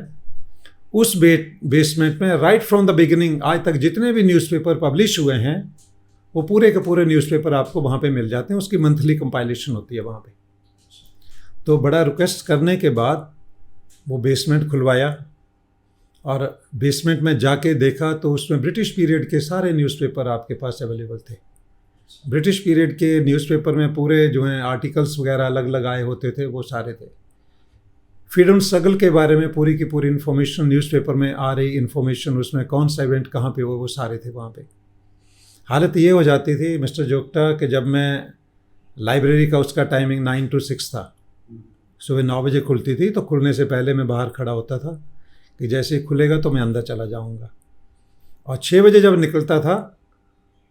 उस बेसमेंट में राइट फ्रॉम द बिगिनिंग आज तक जितने भी न्यूज़पेपर पब्लिश हुए हैं वो पूरे के पूरे न्यूज़पेपर आपको वहाँ पे मिल जाते हैं। उसकी मंथली कंपाइलेशन होती है वहाँ पे। तो बड़ा रिक्वेस्ट करने के बाद वो बेसमेंट खुलवाया, और बेसमेंट में जाके देखा तो उसमें ब्रिटिश पीरियड के सारे न्यूज़पेपर आपके पास अवेलेबल थे। ब्रिटिश पीरियड के न्यूज़पेपर में पूरे जो हैं आर्टिकल्स वगैरह अलग अलग आए होते थे, वो सारे थे। फ्रीडम स्ट्रगल के बारे में पूरी की पूरी इन्फॉर्मेशन न्यूज़पेपर में आ रही इन्फॉर्मेशन, उसमें कौन सा इवेंट कहाँ पे हुआ, वो सारे थे वहाँ पे। हालत ये हो जाती थी मिस्टर जोगटा कि जब मैं लाइब्रेरी का उसका टाइमिंग 9 to 6 था, सुबह 9 बजे खुलती थी, तो खुलने से पहले मैं बाहर खड़ा होता था कि जैसे ही खुलेगा तो मैं अंदर चला जाऊंगा, और 6 बजे जब निकलता था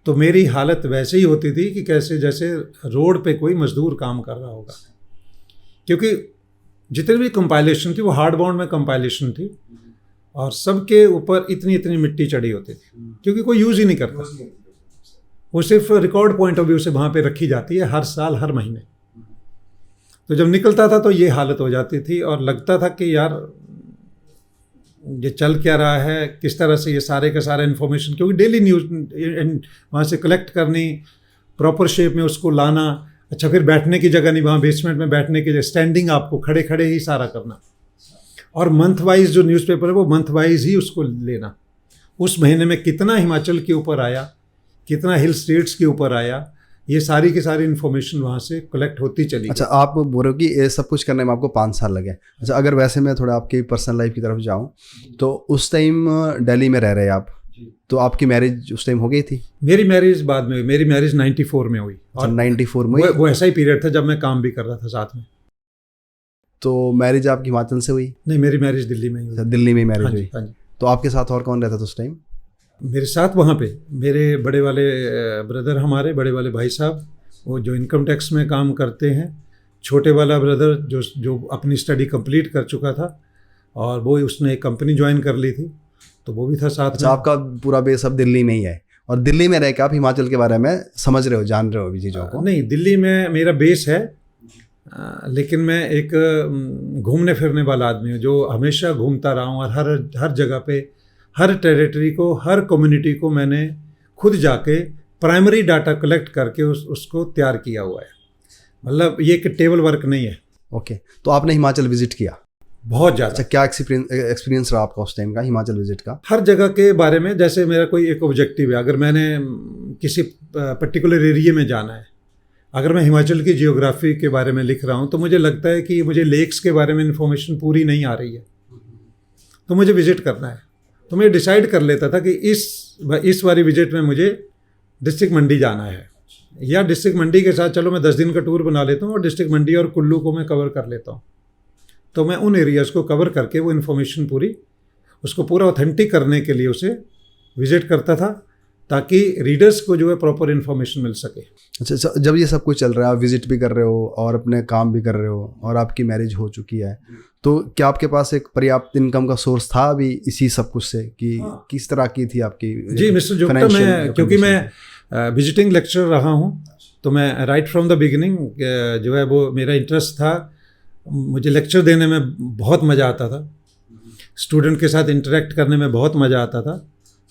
तो मेरी हालत वैसे ही होती थी कि कैसे जैसे रोड पे कोई मजदूर काम कर रहा होगा, क्योंकि जितनी भी कंपाइलेशन थी वो हार्ड बाउंड में कंपाइलेशन थी, और सबके ऊपर इतनी इतनी मिट्टी चढ़ी होती थी, क्योंकि कोई यूज़ ही नहीं करता। वो सिर्फ रिकॉर्ड पॉइंट ऑफ व्यू से वहाँ पे रखी जाती है, हर साल हर महीने। तो जब निकलता था तो ये हालत हो जाती थी, और लगता था कि यार ये चल क्या रहा है, किस तरह से ये सारे का सारा इन्फॉर्मेशन, क्योंकि डेली न्यूज़ वहाँ से कलेक्ट करनी, प्रॉपर शेप में उसको लाना, अच्छा फिर बैठने की जगह नहीं, वहाँ बेसमेंट में बैठने की जगह, स्टैंडिंग आपको खड़े खड़े ही सारा करना, और मंथ वाइज जो न्यूज़पेपर है वो मंथ वाइज ही उसको लेना। उस महीने में कितना हिमाचल के ऊपर आया, कितना हिल स्टेट्स के ऊपर आया, ये सारी की सारी इन्फॉर्मेशन वहाँ से कलेक्ट होती चली। अच्छा, आप बोल रहे हो कि ये सब कुछ करने में आपको 5 साल लगे। अच्छा, अगर वैसे मैं थोड़ा आपकी पर्सनल लाइफ की तरफ जाऊँ, तो उस टाइम दिल्ली में रह रहे आप, तो आपकी मैरिज उस टाइम हो गई थी? मेरी मैरिज बाद में हुई, मेरी मैरिज 94 में हुई, और 94 में वो ऐसा ही पीरियड था जब मैं काम भी कर रहा था साथ में। तो मैरिज आपकी हिमाचल से हुई? नहीं, मेरी मैरिज दिल्ली में ही हुई। दिल्ली में मैरिज हुई। हाँ जी। तो आपके साथ और कौन रहता था उस टाइम? मेरे साथ वहाँ पे मेरे बड़े वाले ब्रदर, हमारे बड़े वाले भाई साहब, वो जो इनकम टैक्स में काम करते हैं, छोटे वाला ब्रदर जो अपनी स्टडी कंप्लीट कर चुका था, और वो उसने एक कंपनी ज्वाइन कर ली थी, तो वो भी था साथ में। आपका पूरा बेस अब दिल्ली में ही है, और दिल्ली में रह के आप हिमाचल के बारे में समझ रहे हो, जान रहे हो अभी चीज़ों को? नहीं, दिल्ली में मेरा बेस है, लेकिन मैं एक घूमने फिरने वाला आदमी हूँ, जो हमेशा घूमता रहा हूँ, और हर जगह पे, हर टेरिटरी को, हर कम्युनिटी को मैंने खुद जाके प्राइमरी डाटा कलेक्ट करके उसको तैयार किया हुआ है। मतलब ये एक टेबल वर्क नहीं है। ओके, तो आपने हिमाचल विजिट किया? बहुत ज़्यादा। अच्छा, क्या एक्सपीरियंस रहा आपका उस टाइम का हिमाचल विजिट का? हर जगह के बारे में, जैसे मेरा कोई एक ऑब्जेक्टिव है, अगर मैंने किसी पर्टिकुलर एरिया में जाना है, अगर मैं हिमाचल की जियोग्राफी के बारे में लिख रहा हूँ, तो मुझे लगता है कि मुझे लेक्स के बारे में इन्फॉर्मेशन पूरी नहीं आ रही है, तो मुझे विजिट करना है। तो मैं डिसाइड कर लेता था कि इस बारी विजिट में मुझे डिस्ट्रिक्ट मंडी जाना है, या डिस्ट्रिक्ट मंडी के साथ चलो मैं 10 दिन का टूर बना लेता हूँ, और डिस्ट्रिक्ट मंडी और कुल्लू को मैं कवर कर लेता हूँ। तो मैं उन एरियाज़ को कवर करके वो इन्फॉर्मेशन पूरी, उसको पूरा ऑथेंटिक करने के लिए उसे विजिट करता था, ताकि रीडर्स को जो है प्रॉपर इन्फॉर्मेशन मिल सके। अच्छा, जब ये सब कुछ चल रहा है, आप विजिट भी कर रहे हो और अपने काम भी कर रहे हो, और आपकी मैरिज हो चुकी है, तो क्या आपके पास एक पर्याप्त इनकम का सोर्स था अभी इसी सब कुछ से, कि किस तरह की थी आपकी? जी मिस्टर जोगटा, मैं क्योंकि मैं विजिटिंग लेक्चरर रहा हूँ, तो मैं राइट फ्रॉम द बिगिनिंग जो है वो मेरा इंटरेस्ट था। मुझे लेक्चर देने में बहुत मज़ा आता था, स्टूडेंट के साथ इंटरेक्ट करने में बहुत मज़ा आता था।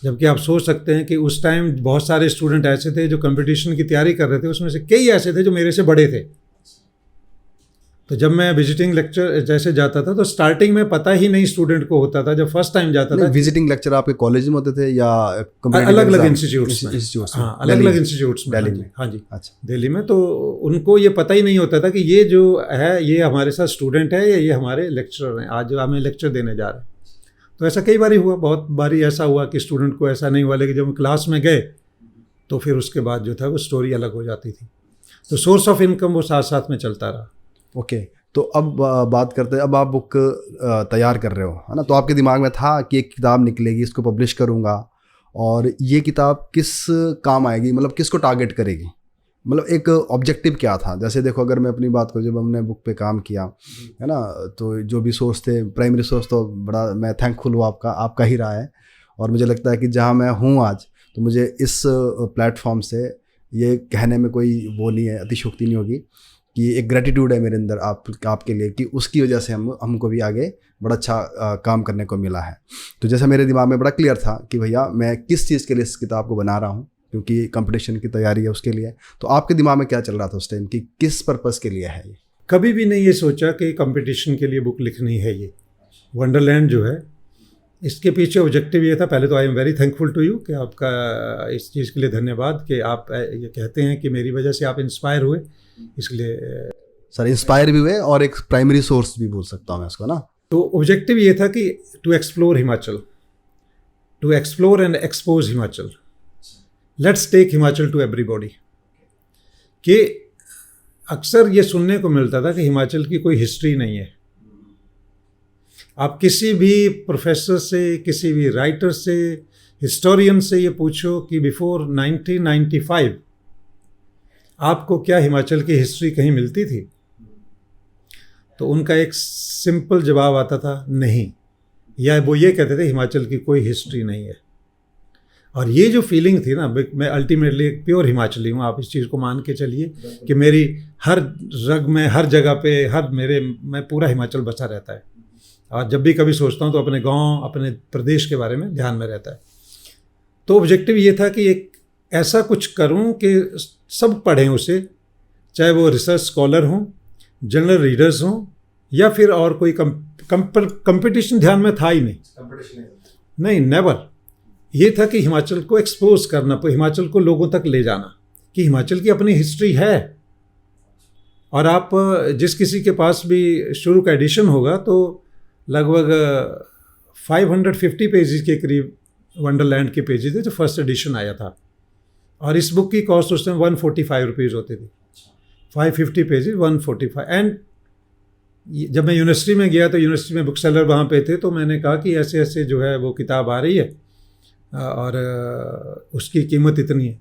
जबकि आप सोच सकते हैं कि उस टाइम बहुत सारे स्टूडेंट ऐसे थे जो कंपटीशन की तैयारी कर रहे थे, उसमें से कई ऐसे थे जो मेरे से बड़े थे। तो जब मैं विजिटिंग लेक्चर जैसे जाता था, तो स्टार्टिंग में पता ही नहीं स्टूडेंट को होता था, जब फर्स्ट टाइम जाता था। विजिटिंग लेक्चर आपके कॉलेज में होते थे या अलग अलग इंस्टीट्यूट्स में? हाँ, अलग अलग इंस्टीट्यूट्स में, दिल्ली में। हाँ जी, अच्छा, दिल्ली में। तो उनको ये पता ही नहीं होता था कि ये जो है ये हमारे साथ स्टूडेंट है या ये हमारे लेक्चरर हैं, आज हमें लेक्चर देने जा रहे हैं। तो ऐसा कई बारी हुआ, बहुत बारी ऐसा हुआ कि स्टूडेंट को ऐसा नहीं हुआ, लेकिन जब हम क्लास में गए तो फिर उसके बाद जो था वो स्टोरी अलग हो जाती थी। तो सोर्स ऑफ इनकम वो साथ साथ में चलता रहा। ओके, तो अब बात करते हैं, अब आप बुक तैयार कर रहे हो, है ना? तो आपके दिमाग में था कि एक किताब निकलेगी, इसको पब्लिश करूँगा, और ये किताब किस काम आएगी, मतलब किसको टारगेट करेगी, मतलब एक ऑब्जेक्टिव क्या था? जैसे देखो, अगर मैं अपनी बात करूँ, जब हमने बुक पे काम किया, है ना, तो जो भी सोर्स थे, प्राइमरी सोर्स, तो बड़ा मैं थैंकफुल हूँ आपका ही रहा है। और मुझे लगता है कि जहाँ मैं हूँ आज, तो मुझे इस प्लेटफॉर्म से ये कहने में कोई वो नहीं है, अतिशयोक्ति नहीं होगी कि एक ग्रेटिट्यूड है मेरे अंदर आपके लिए, कि उसकी वजह से हमको भी आगे बड़ा अच्छा काम करने को मिला है। तो जैसा मेरे दिमाग में बड़ा क्लियर था कि भैया मैं किस चीज़ के लिए इस किताब को बना रहा हूँ, क्योंकि कंपटीशन की तैयारी है उसके लिए। तो आपके दिमाग में क्या चल रहा था उस टाइम कि किस पर्पस के लिए है ये? कभी भी नहीं ये सोचा कि कंपटीशन के लिए बुक लिखनी है। ये वंडरलैंड जो है, इसके पीछे ऑब्जेक्टिव ये था। पहले तो I am very thankful to you कि आपका इस चीज़ के लिए धन्यवाद कि आप ये कहते हैं कि मेरी वजह से आप इंस्पायर हुए, इसलिए सर इंस्पायर भी हुए, और एक प्राइमरी सोर्स भी बोल सकता हूँ मैं इसको ना। तो ऑब्जेक्टिव ये था कि to explore Himachal, to explore and expose Himachal, let's take Himachal to everybody. कि अक्सर ये सुनने को मिलता था कि हिमाचल की कोई हिस्ट्री नहीं है। आप किसी भी प्रोफेसर से, किसी भी राइटर से, हिस्टोरियन से ये पूछो कि बिफोर 1995 आपको क्या हिमाचल की हिस्ट्री कहीं मिलती थी, तो उनका एक सिंपल जवाब आता था, नहीं। या वो ये कहते थे हिमाचल की कोई हिस्ट्री नहीं है। और ये जो फीलिंग थी ना, मैं अल्टीमेटली एक प्योर हिमाचली हूँ, आप इस चीज़ को मान के चलिए कि मेरी हर रग में, हर जगह पे, मैं पूरा हिमाचल बसा रहता है। और जब भी कभी सोचता हूँ तो अपने गांव, अपने प्रदेश के बारे में ध्यान में रहता है। तो ऑब्जेक्टिव ये था कि एक ऐसा कुछ करूँ कि सब पढ़ें उसे, चाहे वो रिसर्च स्कॉलर हों, जनरल रीडर्स हों, या फिर और कोई कंपटीशन ध्यान में था ही नहीं, नेवर। ये था कि हिमाचल को एक्सपोज करना, हिमाचल को लोगों तक ले जाना कि हिमाचल की अपनी हिस्ट्री है। और आप जिस किसी के पास भी शुरू का एडिशन होगा तो लगभग 550 पेजेस के करीब वंडरलैंड के पेजेस थे जो फर्स्ट एडिशन आया था। और इस बुक की कॉस्ट उस टाइम 145 रुपीज़ होती थी। 550 पेजेस 145। एंड जब मैं यूनिवर्सिटी में गया तो यूनिवर्सिटी में बुक सेलर वहाँ पे थे, तो मैंने कहा कि ऐसे ऐसे जो है वो किताब आ रही है और उसकी कीमत इतनी है।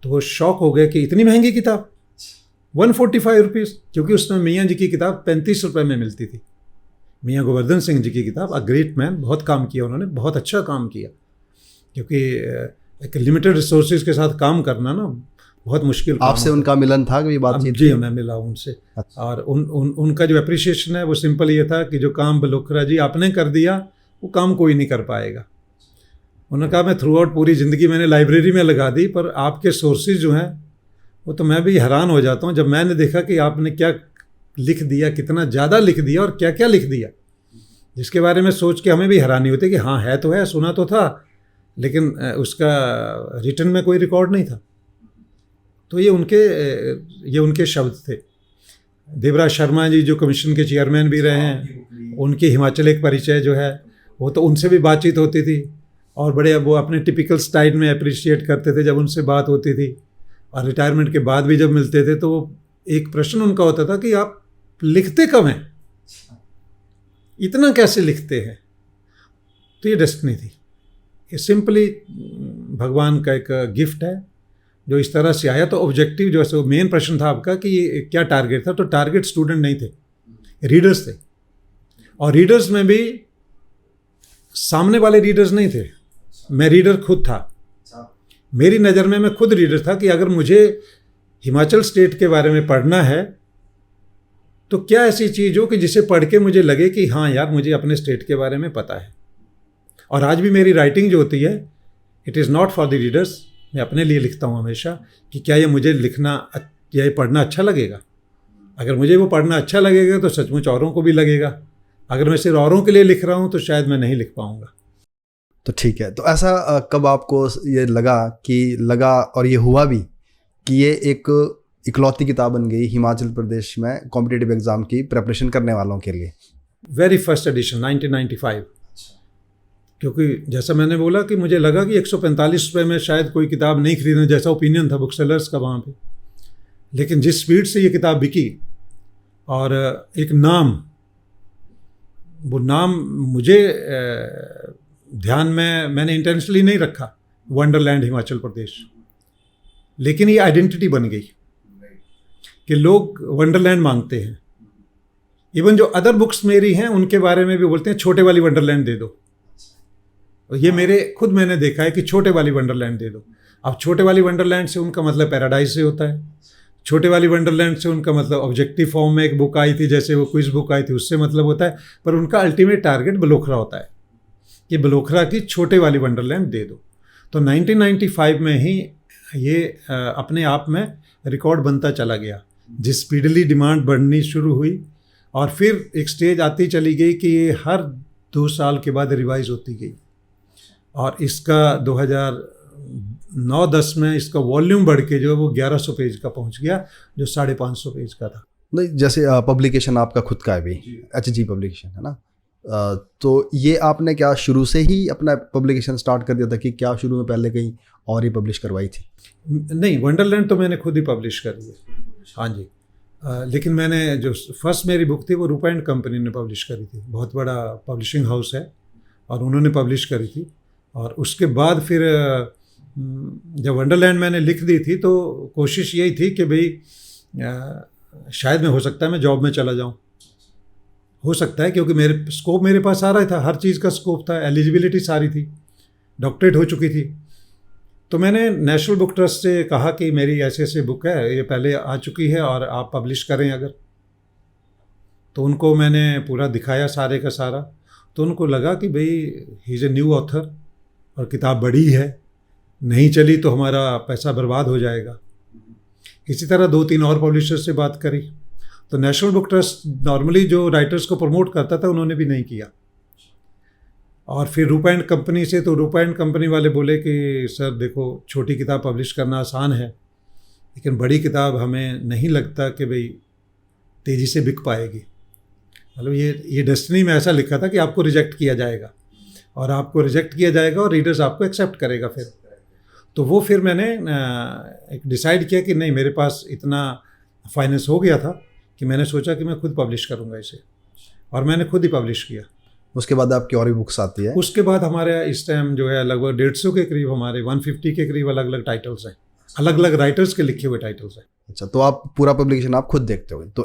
तो वो शॉक हो गए कि इतनी महंगी किताब 145 रुपीज़, क्योंकि उस समय मियाँ जी की किताब 35 रुपये में मिलती थी। मियाँ गोवर्धन सिंह जी की किताब, अ ग्रेट मैन, बहुत काम किया उन्होंने, बहुत अच्छा काम किया। क्योंकि एक लिमिटेड रिसोर्सेज के साथ काम करना ना बहुत मुश्किल। आपसे उनका मिलन था, कभी बातचीत? जी, मैं मिला उनसे। अच्छा। और उनका जो अप्रिशिएशन है वो सिंपल ये था कि जो काम बलोखरा जी आपने कर दिया वो काम कोई नहीं कर पाएगा। उन्होंने कहा मैं थ्रू आउट पूरी ज़िंदगी मैंने लाइब्रेरी में लगा दी, पर आपके सोर्सेज जो हैं वो तो मैं भी हैरान हो जाता हूँ जब मैंने देखा कि आपने क्या लिख दिया, कितना ज़्यादा लिख दिया और क्या क्या लिख दिया, जिसके बारे में सोच के हमें भी हैरानी होती कि हाँ है तो है, सुना तो था, लेकिन उसका रिटन में कोई रिकॉर्ड नहीं था। तो ये उनके शब्द थे। देवराज शर्मा जी जो कमीशन के चेयरमैन भी रहे हैं, उनकी हिमाचल एक परिचय जो है वो तो उनसे भी बातचीत होती थी और बड़े वो अपने टिपिकल स्टाइल में अप्रिशिएट करते थे जब उनसे बात होती थी। और रिटायरमेंट के बाद भी जब मिलते थे तो एक प्रश्न उनका होता था कि आप लिखते कब हैं, इतना कैसे लिखते हैं? तो ये डेस्टिनी थी, ये सिंपली भगवान का एक गिफ्ट है जो इस तरह से आया। तो ऑब्जेक्टिव जो है, मेन प्रश्न था आपका कि ये क्या टारगेट था, तो टारगेट स्टूडेंट नहीं थे, रीडर्स थे। और रीडर्स में भी सामने वाले रीडर्स नहीं थे, मैं रीडर खुद था। मेरी नज़र में मैं खुद रीडर था कि अगर मुझे हिमाचल स्टेट के बारे में पढ़ना है तो क्या ऐसी चीज़ हो कि जिसे पढ़ के मुझे लगे कि हाँ यार मुझे अपने स्टेट के बारे में पता है। और आज भी मेरी राइटिंग जो होती है, it is not for the readers, मैं अपने लिए लिखता हूँ हमेशा कि क्या ये मुझे लिखना या ये पढ़ना अच्छा लगेगा। अगर मुझे वो पढ़ना अच्छा लगेगा तो सचमुच औरों को भी लगेगा। अगर मैं सिर्फ औरों के लिए लिख रहा हूँ तो शायद मैं नहीं लिख पाऊँगा। तो ठीक है, तो ऐसा कब आपको ये लगा और ये हुआ भी कि ये एक इकलौती किताब बन गई हिमाचल प्रदेश में कॉम्पिटिटिव एग्ज़ाम की प्रिपरेशन करने वालों के लिए? Very first edition 1995। क्योंकि जैसा मैंने बोला कि मुझे लगा कि 145 रुपये में शायद कोई किताब नहीं खरीदना, जैसा ओपिनियन था बुक सेलर्स का वहाँ पे। लेकिन जिस स्पीड से ये किताब बिकी और एक नाम, वो नाम मुझे ध्यान में मैंने इंटेंशनली नहीं रखा, वंडरलैंड हिमाचल प्रदेश, लेकिन ये आइडेंटिटी बन गई कि लोग वंडरलैंड मांगते हैं। इवन जो अदर बुक्स मेरी हैं उनके बारे में भी बोलते हैं छोटे वाली वंडरलैंड दे दो। ये मेरे खुद मैंने देखा है कि छोटे वाली वंडरलैंड दे दो। अब छोटे वाली वंडरलैंड से उनका मतलब पैराडाइज से होता है, छोटे वाली वंडरलैंड से उनका मतलब ऑब्जेक्टिव फॉर्म में एक बुक आई थी, जैसे वो क्विज बुक आई थी, उससे मतलब होता है, पर उनका अल्टीमेट टारगेट बलोखरा होता है कि बलोखरा की छोटे वाली वंडरलैंड दे दो। तो 1995 में ही ये अपने आप में रिकॉर्ड बनता चला गया, जिस स्पीडली डिमांड बढ़नी शुरू हुई और फिर एक स्टेज आती चली गई कि ये हर 2 साल के बाद रिवाइज होती गई और इसका 2009-10 में इसका वॉल्यूम बढ़ के जो है वो 1100 पेज का पहुंच गया, जो 550 पेज का था। नहीं, जैसे पब्लिकेशन आपका खुद का है भी, HG पब्लिकेशन है ना, तो ये आपने क्या शुरू से ही अपना पब्लिकेशन स्टार्ट कर दिया था कि क्या शुरू में पहले कहीं और ही पब्लिश करवाई थी? नहीं, वंडरलैंड तो मैंने खुद ही पब्लिश करी है, हाँ जी। लेकिन मैंने जो फर्स्ट मेरी बुक थी वो रूपा एंड कंपनी ने पब्लिश करी थी, बहुत बड़ा पब्लिशिंग हाउस है और उन्होंने पब्लिश करी थी। और उसके बाद फिर जब वंडरलैंड मैंने लिख दी थी तो कोशिश यही थी कि भाई शायद मैं हो सकता है मैं जॉब में चला जाऊं, हो सकता है, क्योंकि मेरे पास आ रहा था, हर चीज़ का स्कोप था, एलिजिबिलिटी सारी थी, डॉक्टरेट हो चुकी थी। तो मैंने नेशनल बुक ट्रस्ट से कहा कि मेरी ऐसे ऐसे बुक है, ये पहले आ चुकी है और आप पब्लिश करें अगर। तो उनको मैंने पूरा दिखाया सारे का सारा, तो उनको लगा कि भाई he is a new author और किताब बड़ी है, नहीं चली तो हमारा पैसा बर्बाद हो जाएगा। इसी तरह 2-3 और पब्लिशर से बात करी, तो नेशनल बुक ट्रस्ट नॉर्मली जो राइटर्स को प्रमोट करता था उन्होंने भी नहीं किया। और फिर रूपा एंड कंपनी से, तो रूपा एंड कंपनी वाले बोले कि सर देखो, छोटी किताब पब्लिश करना आसान है, लेकिन बड़ी किताब हमें नहीं लगता कि भाई तेज़ी से बिक पाएगी। मतलब ये डेस्टिनी में ऐसा लिखा था कि आपको रिजेक्ट किया जाएगा और आपको रिजेक्ट किया जाएगा और रीडर्स आपको एक्सेप्ट करेगा। तो वो फिर मैंने एक डिसाइड किया कि नहीं, मेरे पास इतना फाइनेंस हो गया था कि मैंने सोचा कि मैं खुद पब्लिश करूँगा इसे, और मैंने खुद ही पब्लिश किया। उसके बाद आपकी और भी बुक्स आती है? उसके बाद हमारे इस टाइम जो है लगभग 150 के करीब, हमारे 150 के करीब अलग अलग टाइटल्स हैं, अलग अलग राइटर्स के लिखे हुए टाइटल्स हैं। अच्छा, तो आप पूरा पब्लिकेशन आप खुद देखते हो? तो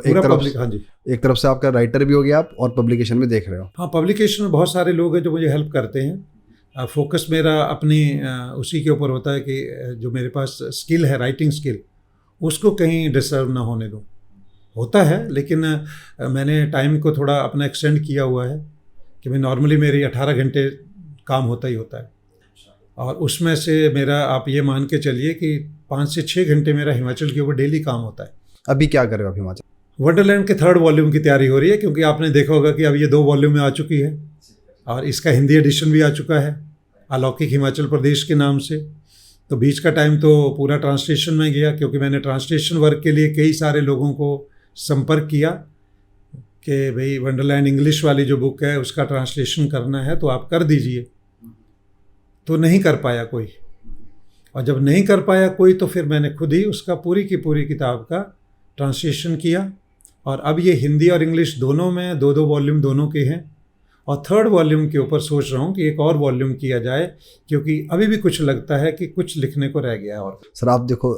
हाँ जी, एक तरफ से आपका राइटर भी हो गया आप और पब्लिकेशन भी देख रहे हो? हाँ, पब्लिकेशन में बहुत सारे लोग हैं जो मुझे हेल्प करते हैं। फोकस मेरा अपनी उसी के ऊपर होता है कि जो मेरे पास स्किल है, राइटिंग स्किल, उसको कहीं डिस्टर्ब ना होने दूँ। होता है, लेकिन मैंने टाइम को थोड़ा अपना एक्सटेंड किया हुआ है कि मैं नॉर्मली मेरी 18 घंटे काम होता ही होता है, और उसमें से मेरा आप ये मान के चलिए कि 5 से 6 घंटे मेरा हिमाचल के ऊपर डेली काम होता है। अभी क्या कर रहे हो आप हिमाचल? वंडरलैंड के 3rd वॉल्यूम की तैयारी हो रही है, क्योंकि आपने देखा होगा कि अब ये 2 वॉल्यूम में आ चुकी है और इसका हिंदी एडिशन भी आ चुका है अलौकिक हिमाचल प्रदेश के नाम से। तो बीच का टाइम तो पूरा ट्रांसलेशन में गया, क्योंकि मैंने ट्रांसलेशन वर्क के लिए कई सारे लोगों को संपर्क किया कि भाई वंडरलैंड इंग्लिश वाली जो बुक है उसका ट्रांसलेशन करना है तो आप कर दीजिए। तो नहीं कर पाया कोई, और जब नहीं कर पाया कोई तो फिर मैंने खुद ही उसका पूरी की पूरी किताब का ट्रांसलेशन किया, और अब ये हिंदी और इंग्लिश दोनों में 2-2 वॉल्यूम दोनों के हैं, और 3rd वॉल्यूम के ऊपर सोच रहा हूँ कि एक और वॉल्यूम किया जाए, क्योंकि अभी भी कुछ लगता है कि कुछ लिखने को रह गया है। और सर आप देखो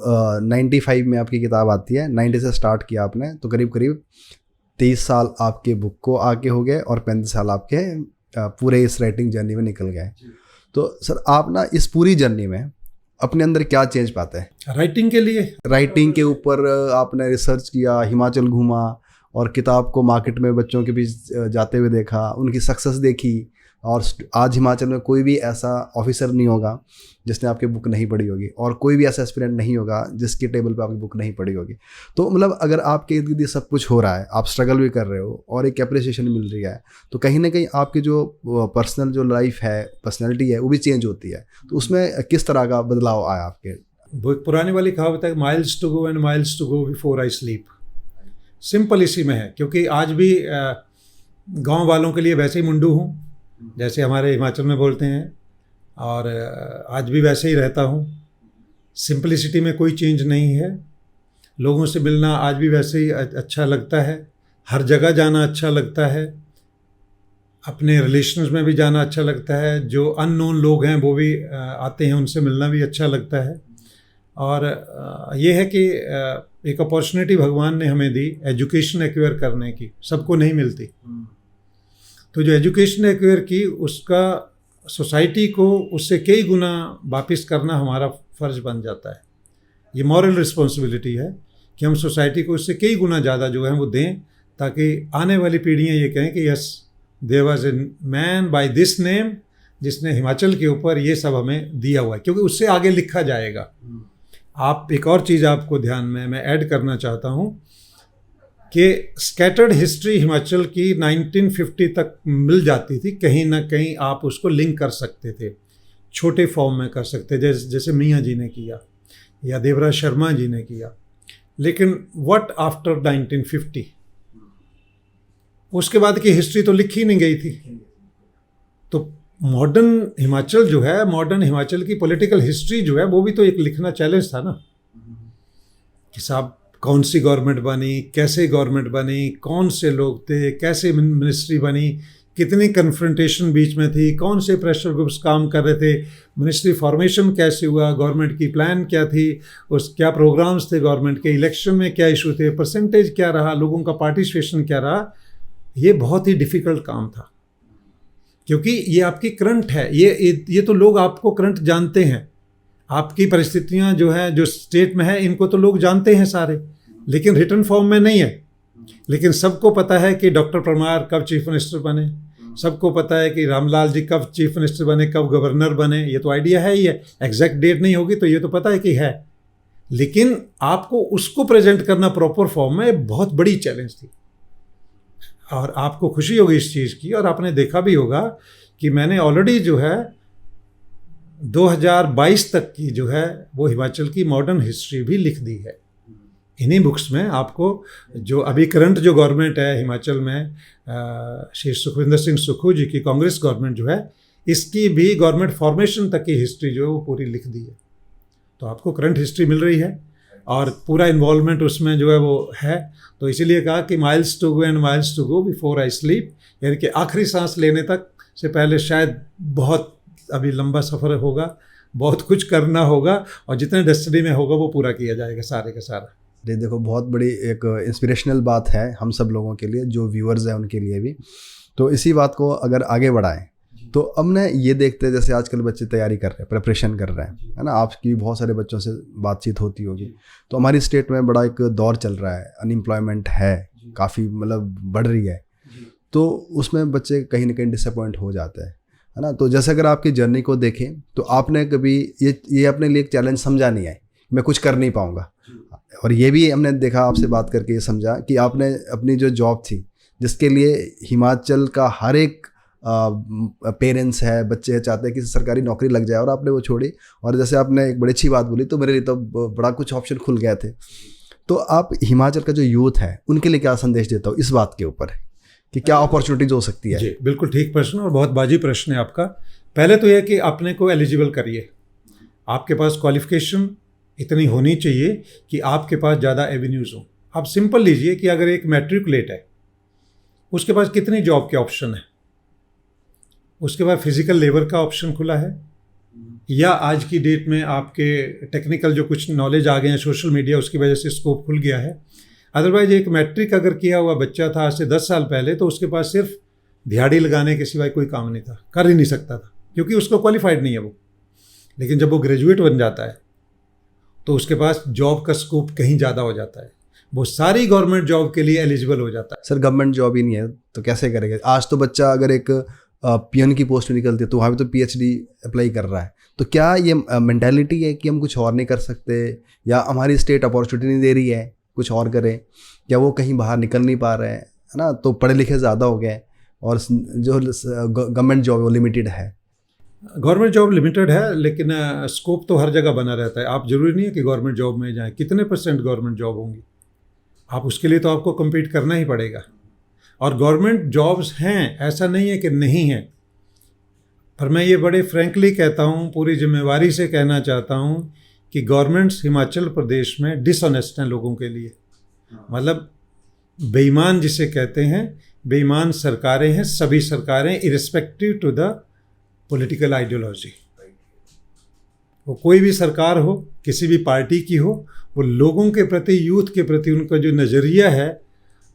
95 में आपकी किताब आती है, 90 से स्टार्ट किया आपने, तो करीब करीब 23 साल आपके बुक को आगे हो गए और 35 साल आपके पूरे इस राइटिंग जर्नी में निकल गए। तो सर आप ना इस पूरी जर्नी में अपने अंदर क्या चेंज पाते हैं? राइटिंग के लिए, राइटिंग के ऊपर आपने रिसर्च किया, हिमाचल घूमा और किताब को मार्केट में बच्चों के बीच जाते हुए देखा, उनकी सक्सेस देखी, और आज हिमाचल में कोई भी ऐसा ऑफिसर नहीं होगा जिसने आपकी बुक नहीं पढ़ी होगी, और कोई भी ऐसा एस्पिरेंट नहीं होगा जिसकी टेबल पे आपकी बुक नहीं पढ़ी होगी। तो मतलब अगर आपके इर्द गिर्द सब कुछ हो रहा है, आप स्ट्रगल भी कर रहे हो और एक अप्रिसिएशन मिल रही है, तो कहीं ना कहीं आपकी जो पर्सनल जो लाइफ है, पर्सनैलिटी है, वो भी चेंज होती है। तो उसमें किस तरह का बदलाव आया आपके? वो एक पुरानी वाली कहावत है, miles to go and miles to go before I sleep. Simple इसी में है, क्योंकि आज भी गांव वालों के लिए वैसे ही मुंडू हूँ जैसे हमारे हिमाचल में बोलते हैं, और आज भी वैसे ही रहता हूँ। सिंपलिसिटी में कोई चेंज नहीं है, लोगों से मिलना आज भी वैसे ही अच्छा लगता है, हर जगह जाना अच्छा लगता है, अपने रिलेशंस में भी जाना अच्छा लगता है, जो अननोन लोग हैं वो भी आते हैं, उनसे मिलना भी अच्छा लगता है। और ये है कि एक अपॉर्चुनिटी भगवान ने हमें दी एजुकेशन एक्वायर करने की, सबको नहीं मिलती। तो जो एजुकेशन एक्वायर की, उसका सोसाइटी को उससे कई गुना वापस करना हमारा फ़र्ज बन जाता है। ये मॉरल रिस्पॉन्सिबिलिटी है कि हम सोसाइटी को उससे कई गुना ज़्यादा जो है वो दें, ताकि आने वाली पीढ़ियाँ ये कहें कि yes there was a man by this name जिसने हिमाचल के ऊपर ये सब हमें दिया हुआ है, क्योंकि उससे आगे लिखा जाएगा। आप एक और चीज़ आपको ध्यान में मैं ऐड करना चाहता हूँ कि स्कैटर्ड हिस्ट्री हिमाचल की 1950 तक मिल जाती थी, कहीं ना कहीं आप उसको लिंक कर सकते थे, छोटे फॉर्म में कर सकते, जैसे मियाँ जी ने किया या देवराज शर्मा जी ने किया। लेकिन व्हाट आफ्टर 1950, उसके बाद की हिस्ट्री तो लिखी नहीं गई थी। तो मॉडर्न हिमाचल जो है, मॉडर्न हिमाचल की पॉलिटिकल हिस्ट्री जो है, वो भी तो एक लिखना चैलेंज था ना, कि साहब कौन सी गवर्नमेंट बनी, कैसे गवर्नमेंट बनी, कौन से लोग थे, कैसे मिनिस्ट्री बनी, कितनी कन्फ्रंटेशन बीच में थी, कौन से प्रेशर ग्रुप्स काम कर रहे थे, मिनिस्ट्री फॉर्मेशन कैसे हुआ, गवर्नमेंट की प्लान क्या थी, उस क्या प्रोग्राम्स थे गवर्नमेंट के, इलेक्शन में क्या इशू थे, परसेंटेज क्या रहा, लोगों का पार्टिसिपेशन क्या रहा। ये बहुत ही डिफ़िकल्ट काम था, क्योंकि ये आपकी करंट है, ये तो लोग आपको करंट जानते हैं, आपकी परिस्थितियां जो है, जो स्टेट में है, इनको तो लोग जानते हैं सारे, लेकिन रिटर्न फॉर्म में नहीं है। लेकिन सबको पता है कि डॉक्टर परमार कब चीफ मिनिस्टर बने, सबको पता है कि रामलाल जी कब चीफ मिनिस्टर बने, कब गवर्नर बने, ये तो आइडिया है ही है। एग्जैक्ट डेट नहीं होगी तो ये तो पता है कि है, लेकिन आपको उसको प्रेजेंट करना प्रॉपर फॉर्म में बहुत बड़ी चैलेंज थी। और आपको खुशी होगी इस चीज़ की, और आपने देखा भी होगा कि मैंने ऑलरेडी जो है 2022 तक की जो है वो हिमाचल की मॉडर्न हिस्ट्री भी लिख दी है इन्हीं बुक्स में। आपको जो अभी करंट जो गवर्नमेंट है हिमाचल में, श्री सुखविंदर सिंह सुक्खू जी की कांग्रेस गवर्नमेंट जो है, इसकी भी गवर्नमेंट फॉर्मेशन तक की हिस्ट्री जो है वो पूरी लिख दी है। तो आपको करंट हिस्ट्री मिल रही है और पूरा इन्वॉल्वमेंट उसमें जो है वो है। तो इसीलिए कहा कि miles to go and miles to go before I sleep, यानी कि आखिरी सांस लेने तक से पहले शायद बहुत अभी लंबा सफ़र होगा, बहुत कुछ करना होगा, और जितने डेस्टिनी में होगा वो पूरा किया जाएगा सारे का सारा। ये देखो बहुत बड़ी एक इंस्पिरेशनल बात है हम सब लोगों के लिए, जो व्यूअर्स हैं उनके लिए भी। तो इसी बात को अगर आगे बढ़ाएं तो अब ने ये देखते हैं, जैसे आजकल बच्चे तैयारी कर रहे हैं, प्रिपरेशन कर रहे हैं, है ना, आपकी बहुत सारे बच्चों से बातचीत होती होगी। तो हमारी स्टेट में बड़ा एक दौर चल रहा है, अनएम्प्लॉयमेंट है काफ़ी, मतलब बढ़ रही है, तो उसमें बच्चे कहीं ना कहीं डिसअपॉइंट हो जाते हैं, है ना। तो जैसे अगर आपकी जर्नी को देखें तो आपने कभी ये अपने लिए एक चैलेंज समझा नहीं है, मैं कुछ कर नहीं पाऊँगा, और ये भी हमने देखा आपसे बात करके ये समझा कि आपने अपनी जो जॉब थी, जिसके लिए हिमाचल का हर एक पेरेंट्स है, बच्चे चाहते हैं कि सरकारी नौकरी लग जाए, और आपने वो छोड़ी। और जैसे आपने एक बड़ी अच्छी बात बोली, तो मेरे लिए तो बड़ा कुछ ऑप्शन खुल गए थे। तो आप हिमाचल का जो यूथ है उनके लिए क्या संदेश देता हो इस बात के ऊपर कि क्या अपॉर्चुनिटीज हो सकती है? जी बिल्कुल ठीक प्रश्न, और बहुत बाजी प्रश्न है आपका। पहले तो यह कि अपने को एलिजिबल करिए, आपके पास क्वालिफिकेशन इतनी होनी चाहिए कि आपके पास ज़्यादा एवेन्यूज़ हों। आप सिंपल लीजिए कि अगर एक मैट्रिकुलेट है, उसके पास कितनी जॉब के ऑप्शन है, उसके बाद फिजिकल लेबर का ऑप्शन खुला है, या आज की डेट में आपके टेक्निकल जो कुछ नॉलेज आ गए हैं, सोशल मीडिया, उसकी वजह से स्कोप खुल गया है। अदरवाइज एक मैट्रिक अगर किया हुआ बच्चा था आज से 10 साल पहले, तो उसके पास सिर्फ दिहाड़ी लगाने के सिवाय कोई काम नहीं था, कर ही नहीं सकता था, क्योंकि उसको क्वालिफाइड नहीं है वो। लेकिन जब वो ग्रेजुएट बन जाता है तो उसके पास जॉब का स्कोप कहीं ज़्यादा हो जाता है, वो सारी गवर्नमेंट जॉब के लिए एलिजिबल हो जाता है। सर गवर्नमेंट जॉब ही नहीं है तो कैसे करेंगे? आज तो बच्चा अगर एक पीएन की पोस्ट निकलती है तो वहाँ भी तो पीएचडी अप्लाई कर रहा है। तो क्या ये मेंटालिटी है कि हम कुछ और नहीं कर सकते, या हमारी स्टेट अपॉर्चुनिटी नहीं दे रही है कुछ और करें, या वो कहीं बाहर निकल नहीं पा रहे हैं, है ना, तो पढ़े लिखे ज़्यादा हो गए और जो गवर्नमेंट जॉब है वो लिमिटेड है? गवर्नमेंट जॉब लिमिटेड है, लेकिन स्कोप तो हर जगह बना रहता है। आप जरूरी नहीं है कि गवर्नमेंट जॉब में जाएं। कितने % गवर्नमेंट जॉब होंगी, आप उसके लिए तो आपको कम्पीट करना ही पड़ेगा। और गवर्नमेंट जॉब्स हैं, ऐसा नहीं है कि नहीं है, पर मैं ये बड़े फ्रैंकली कहता हूँ, पूरी जिम्मेवारी से कहना चाहता हूँ कि गवर्नमेंट्स हिमाचल प्रदेश में डिसऑनेस्ट हैं लोगों के लिए, मतलब बेईमान जिसे कहते हैं, बेईमान सरकारें हैं, सभी सरकारें irrespective to the political ideology. वो कोई भी सरकार हो, किसी भी पार्टी की हो, वो लोगों के प्रति, यूथ के प्रति उनका जो नज़रिया है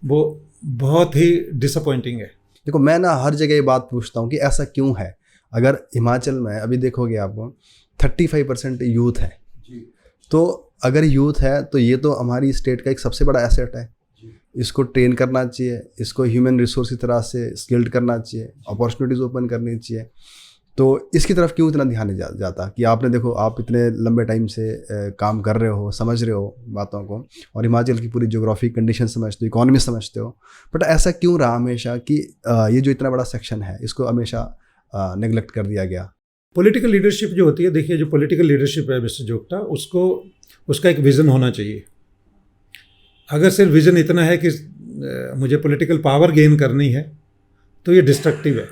वो बहुत ही डिसअपॉइंटिंग है। देखो, मैं ना हर जगह ये बात पूछता हूँ कि ऐसा क्यों है। अगर हिमाचल में अभी देखोगे आपको 35% यूथ है, तो अगर यूथ है तो ये तो हमारी स्टेट का एक सबसे बड़ा एसेट है। इसको ट्रेन करना चाहिए, इसको ह्यूमन रिसोर्स की तरह से स्किल्ड करना चाहिए, अपॉर्चुनिटीज़ ओपन करनी चाहिए। तो इसकी तरफ क्यों इतना ध्यान नहीं जाता कि आपने देखो, आप इतने लंबे टाइम से काम कर रहे हो, समझ रहे हो बातों को, और हिमाचल की पूरी ज्योग्राफिक कंडीशन समझते हो, इकोनॉमी समझते हो, बट ऐसा क्यों रहा हमेशा कि ये जो इतना बड़ा सेक्शन है इसको हमेशा नेग्लेक्ट कर दिया गया? पॉलिटिकल लीडरशिप जो होती है, देखिए जो पॉलिटिकल लीडरशिप है मिस्टर जोगटा, उसका एक विज़न होना चाहिए। अगर सिर्फ विज़न इतना है कि मुझे पॉलिटिकल पावर गेन करनी है तो ये डिस्ट्रक्टिव है,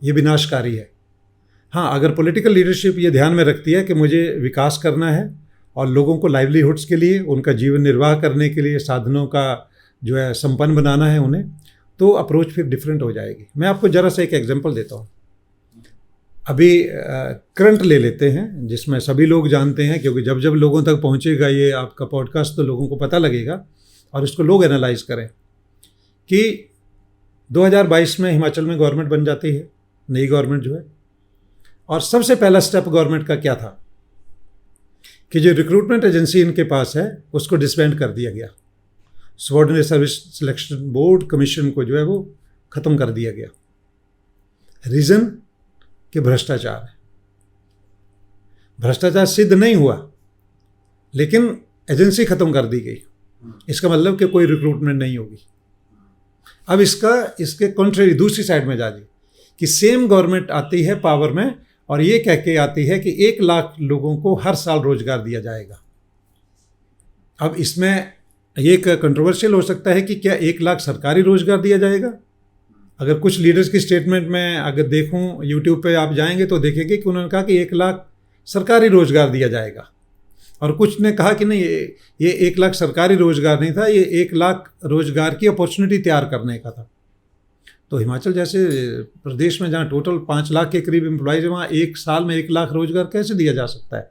ये विनाशकारी है। हाँ, अगर पॉलिटिकल लीडरशिप ये ध्यान में रखती है कि मुझे विकास करना है और लोगों को लाइवलीहुड्स के लिए, उनका जीवन निर्वाह करने के लिए साधनों का जो है संपन्न बनाना है उन्हें, तो अप्रोच फिर डिफरेंट हो जाएगी। मैं आपको ज़रा सा एक एग्जांपल देता हूँ। अभी करंट ले लेते हैं, जिसमें सभी लोग जानते हैं, क्योंकि जब जब लोगों तक पहुँचेगा ये आपका पॉडकास्ट तो लोगों को पता लगेगा और इसको लोग एनालाइज करें कि 2022 में हिमाचल में गवर्नमेंट बन जाती है, नई गवर्नमेंट जो है, और सबसे पहला स्टेप गवर्नमेंट का क्या था कि जो रिक्रूटमेंट एजेंसी इनके पास है उसको डिसबैंड कर दिया गया। Subordinate service selection board commission को जो है वो ख़त्म कर दिया गया। रीज़न कि भ्रष्टाचार है। भ्रष्टाचार सिद्ध नहीं हुआ, लेकिन एजेंसी ख़त्म कर दी गई। इसका मतलब कि कोई रिक्रूटमेंट नहीं होगी। अब इसके कॉन्ट्रेरी दूसरी साइड में जा जी कि सेम गवर्नमेंट आती है पावर में और ये कह के आती है कि 1 लाख लोगों को हर साल रोजगार दिया जाएगा। अब इसमें ये एक कंट्रोवर्शियल हो सकता है कि क्या 1 लाख सरकारी रोजगार दिया जाएगा। अगर कुछ लीडर्स की स्टेटमेंट में अगर देखूं, यूट्यूब पे आप जाएंगे तो देखेंगे कि उन्होंने कहा कि 1 लाख सरकारी रोजगार दिया जाएगा, और कुछ ने कहा कि नहीं, ये 1 लाख सरकारी रोजगार नहीं था, ये 1 लाख रोजगार की अपॉर्चुनिटी तैयार करने का था। तो हिमाचल जैसे प्रदेश में जहाँ टोटल 5 लाख के करीब एम्प्लॉइज है, वहाँ एक साल में 1 लाख रोजगार कैसे दिया जा सकता है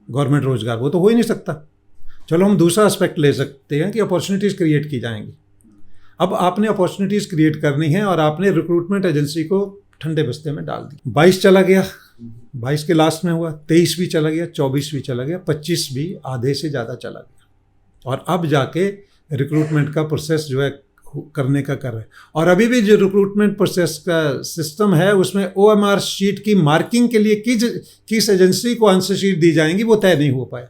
गवर्नमेंट रोजगार? वो तो हो ही नहीं सकता। चलो हम दूसरा एस्पेक्ट ले सकते हैं कि अपॉर्चुनिटीज़ क्रिएट की जाएंगी। अब आपने अपॉर्चुनिटीज़ क्रिएट करनी है और आपने रिक्रूटमेंट एजेंसी को ठंडे बस्ते में डाल दी। 22 चला गया, 22 के लास्ट में हुआ, 23 भी चला गया, 24 भी चला गया, 25 भी आधे से ज़्यादा चला गया, और अब जाके रिक्रूटमेंट का प्रोसेस जो है करने का कर रहे हैं। और अभी भी जो रिक्रूटमेंट प्रोसेस का सिस्टम है उसमें OMR शीट की मार्किंग के लिए किस एजेंसी को आंसर शीट दी जाएंगी वो तय नहीं हो पाया।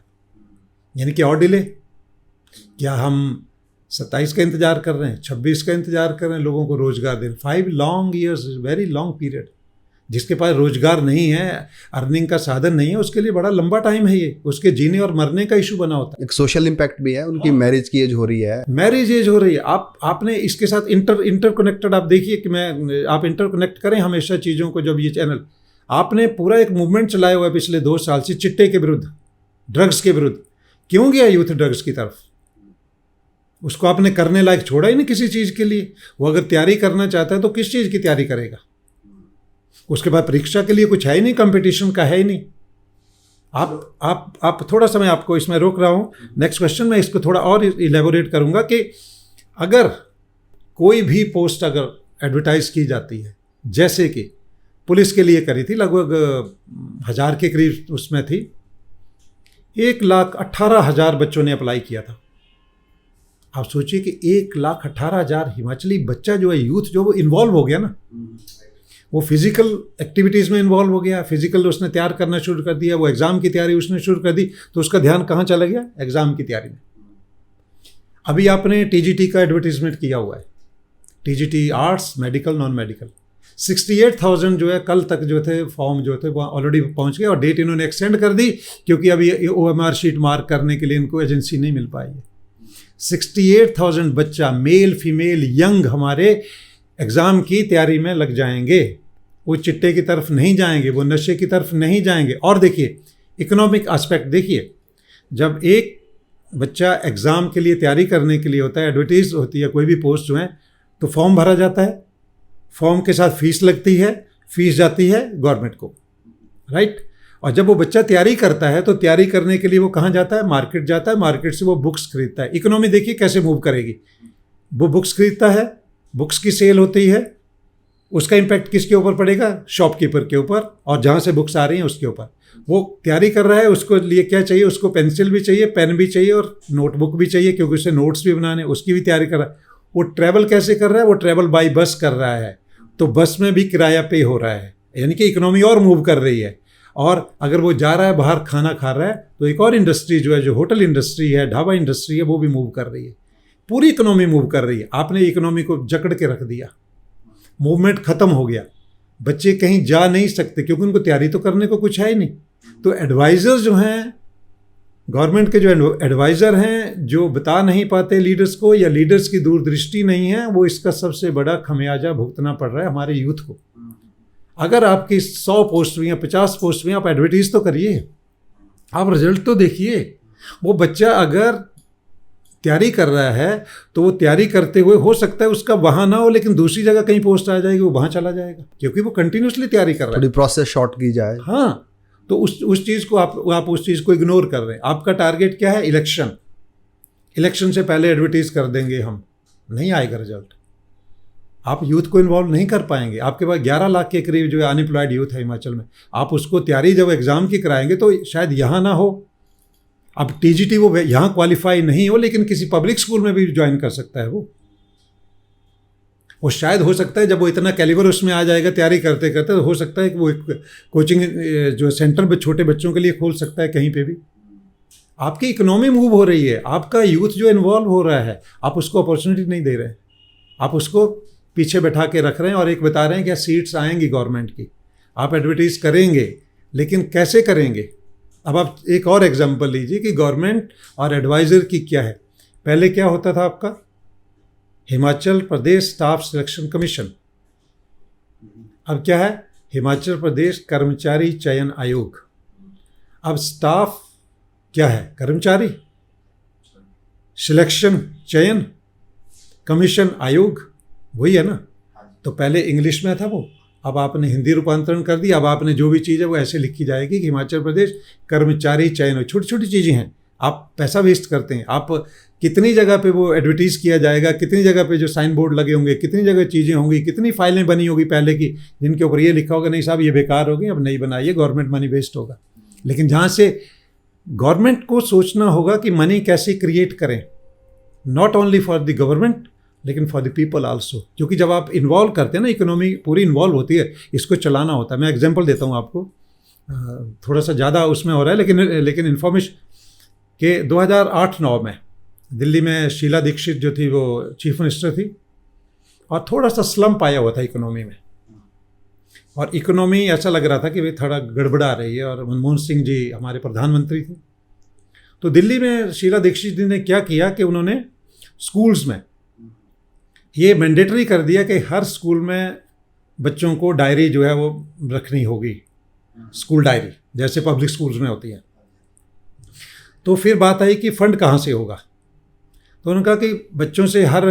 यानी कि और डिले। क्या हम 27 का इंतज़ार कर रहे हैं, 26 का इंतज़ार कर रहे हैं लोगों को रोज़गार देने? 5 long years, very long period. जिसके पास रोज़गार नहीं है, अर्निंग का साधन नहीं है, उसके लिए बड़ा लंबा टाइम है ये। उसके जीने और मरने का इशू बना होता है। एक सोशल इम्पैक्ट भी है, उनकी मैरिज की एज हो रही है, मैरिज एज हो रही है। आपने इसके साथ इंटरकनेक्टेड आप देखिए कि आप इंटरकनेक्ट करें हमेशा चीज़ों को। जब ये चैनल आपने पूरा एक मूवमेंट चलाया हुआ है पिछले 2 साल से चिट्टे के विरुद्ध, ड्रग्स के विरुद्ध, क्यों गया यूथ ड्रग्स की तरफ? उसको आपने करने लायक छोड़ा ही नहीं किसी चीज़ के लिए। वो अगर तैयारी करना चाहता है तो किस चीज़ की तैयारी करेगा? उसके बाद परीक्षा के लिए कुछ है ही नहीं, कंपटीशन का है ही नहीं। आप थोड़ा समय आपको इसमें रोक रहा हूँ। नेक्स्ट क्वेश्चन में इसको थोड़ा और इलेबोरेट करूँगा कि अगर कोई भी पोस्ट अगर एडवर्टाइज की जाती है, जैसे कि पुलिस के लिए करी थी, लगभग 1000 के करीब उसमें थी, 1,18,000 बच्चों ने अप्लाई किया था। आप सोचिए कि 1,18,000 हिमाचली बच्चा जो है, यूथ जो वो इन्वॉल्व हो गया ना, वो फिज़िकल एक्टिविटीज़ में इन्वॉल्व हो गया, फिज़िकल उसने तैयार करना शुरू कर दिया, वो एग्ज़ाम की तैयारी उसने शुरू कर दी, तो उसका ध्यान कहाँ चला गया? एग्ज़ाम की तैयारी में। अभी आपने TGT का एडवर्टीजमेंट किया हुआ है, TGT arts, medical, non medical. 68,000 जो है कल तक जो थे फॉर्म जो थे वो ऑलरेडी पहुँच गए, और डेट इन्होंने एक्सटेंड कर दी क्योंकि अभी OMR शीट मार्क करने के लिए इनको एजेंसी नहीं मिल पाई है। 68,000 बच्चा, मेल फीमेल यंग, हमारे एग्ज़ाम की तैयारी में लग जाएंगे। वो चिट्टे की तरफ नहीं जाएंगे, वो नशे की तरफ नहीं जाएंगे। और देखिए इकोनॉमिक एस्पेक्ट देखिए, जब एक बच्चा एग्ज़ाम के लिए तैयारी करने के लिए होता है, एडवर्टीज होती है कोई भी पोस्ट जो है, तो फॉर्म भरा जाता है, फॉर्म के साथ फीस लगती है, फीस जाती है गवर्नमेंट को, राइट। और जब वो बच्चा तैयारी करता है तो तैयारी करने के लिए वो कहाँ जाता है? मार्केट जाता है, मार्केट से वो बुक्स खरीदता है। इकोनॉमी देखिए कैसे मूव करेगी, वो बुक्स खरीदता है, बुक्स की सेल होती है, उसका इम्पैक्ट किसके ऊपर पड़ेगा? शॉपकीपर के ऊपर, और जहाँ से बुक्स आ रही हैं उसके ऊपर। वो तैयारी कर रहा है, उसको लिए क्या चाहिए? उसको पेंसिल भी चाहिए, पेन भी चाहिए और नोटबुक भी चाहिए, क्योंकि उसे नोट्स भी बनाने, उसकी भी तैयारी कर रहा है। वो ट्रैवल कैसे कर रहा है? वो ट्रैवल बाई बस कर रहा है, तो बस में भी किराया पे हो रहा है, यानी कि इकोनॉमी और मूव कर रही है। और अगर वो जा रहा है बाहर खाना खा रहा है, तो एक और इंडस्ट्री जो है, जो होटल इंडस्ट्री है, ढाबा इंडस्ट्री है, वो भी मूव कर रही है। पूरी इकोनॉमी मूव कर रही है। आपने इकोनॉमी को जकड़ के रख दिया, मूवमेंट खत्म हो गया, बच्चे कहीं जा नहीं सकते क्योंकि उनको तैयारी तो करने को कुछ है ही नहीं। तो एडवाइज़र जो हैं, गवर्नमेंट के जो एडवाइज़र हैं, जो बता नहीं पाते लीडर्स को, या लीडर्स की दूरदृष्टि नहीं है, वो इसका सबसे बड़ा खमियाजा भुगतना पड़ रहा है हमारे यूथ को। अगर आपकी 100 पोस्ट हुई हैं, 50 पोस्ट हुई हैं, आप एडवर्टीज़ तो करिए, आप रिजल्ट तो देखिए। वो बच्चा अगर तैयारी कर रहा है तो वो तैयारी करते हुए हो सकता है उसका वहाँ ना हो, लेकिन दूसरी जगह कहीं पोस्ट आ जाएगी, वो वहाँ चला जाएगा, क्योंकि वो कंटिन्यूसली तैयारी कर रहा है। थोड़ी प्रोसेस शॉर्ट की जाए। हाँ, तो उस चीज़ को आप उस चीज़ को इग्नोर कर रहे हैं। आपका टारगेट क्या है? इलेक्शन से पहले एडवर्टीज़ कर देंगे हम, नहीं आएगा रिजल्ट। आप यूथ को इन्वॉल्व नहीं कर पाएंगे। आपके पास 11 लाख के करीब जो है अनएम्प्लॉयड यूथ है हिमाचल में, आप उसको तैयारी जब एग्ज़ाम की कराएंगे तो शायद यहाँ ना हो। अब टीजीटी वो यहाँ क्वालिफाई नहीं हो, लेकिन किसी पब्लिक स्कूल में भी ज्वाइन कर सकता है वो शायद हो सकता है जब वो इतना कैलिबर उसमें आ जाएगा तैयारी करते करते, तो हो सकता है कि वो एक कोचिंग जो सेंटर छोटे बच्चों के लिए खोल सकता है कहीं पे भी। आपकी इकोनॉमी मूव हो रही है, आपका यूथ जो इन्वॉल्व हो रहा है, आप उसको अपॉर्चुनिटी नहीं दे रहे हैं, आप उसको पीछे बैठा के रख रहे हैं और एक बता रहे हैं कि सीट्स आएंगी गवर्नमेंट की, आप एडवर्टीज़ करेंगे, लेकिन कैसे करेंगे? अब आप एक और एग्जांपल लीजिए कि गवर्नमेंट और एडवाइज़र की क्या है। पहले क्या होता था आपका? Himachal Pradesh staff selection commission. अब क्या है? हिमाचल प्रदेश कर्मचारी चयन आयोग। अब स्टाफ क्या है? कर्मचारी, सिलेक्शन चयन, कमीशन आयोग, वही है ना। तो पहले इंग्लिश में था वो, अब आपने हिंदी रूपांतरण कर दिया। अब आपने जो भी चीज़ है वो ऐसे लिखी जाएगी कि हिमाचल प्रदेश कर्मचारी चयन। छोटी छोटी चीज़ें हैं, आप पैसा वेस्ट करते हैं। आप कितनी जगह पे वो एडवर्टीज़ किया जाएगा, कितनी जगह पे जो साइन बोर्ड लगे होंगे, कितनी जगह चीज़ें होंगी, कितनी फाइलें बनी होगी पहले की, जिनके ऊपर ये लिखा होगा नहीं साहब ये बेकार होगी, अब नहीं बनाइए, गवर्नमेंट मनी वेस्ट होगा। लेकिन जहाँ से गवर्नमेंट को सोचना होगा कि मनी कैसे क्रिएट करें, not only for the government लेकिन फॉर द पीपल आल्सो। क्योंकि जब आप इन्वॉल्व करते हैं ना, इकोनॉमी पूरी इन्वॉल्व होती है, इसको चलाना होता है। मैं एग्जांपल देता हूँ आपको, थोड़ा सा ज़्यादा उसमें हो रहा है, लेकिन इन्फॉर्मेशन के 2008-9 में दिल्ली में शीला दीक्षित जो थी वो चीफ मिनिस्टर थी, और थोड़ा सा स्लम्प आया हुआ था इकोनॉमी में, और इकोनॉमी ऐसा लग रहा था कि वे थोड़ा गड़बड़ा रही है, और मनमोहन सिंह जी हमारे प्रधानमंत्री थे। तो दिल्ली में शीला दीक्षित जी ने क्या किया कि उन्होंने स्कूल्स में ये मैंडेटरी कर दिया कि हर स्कूल में बच्चों को डायरी जो है वो रखनी होगी, स्कूल डायरी, जैसे पब्लिक स्कूल्स में होती है। तो फिर बात आई कि फ़ंड कहाँ से होगा। तो उन्होंने कहा कि बच्चों से हर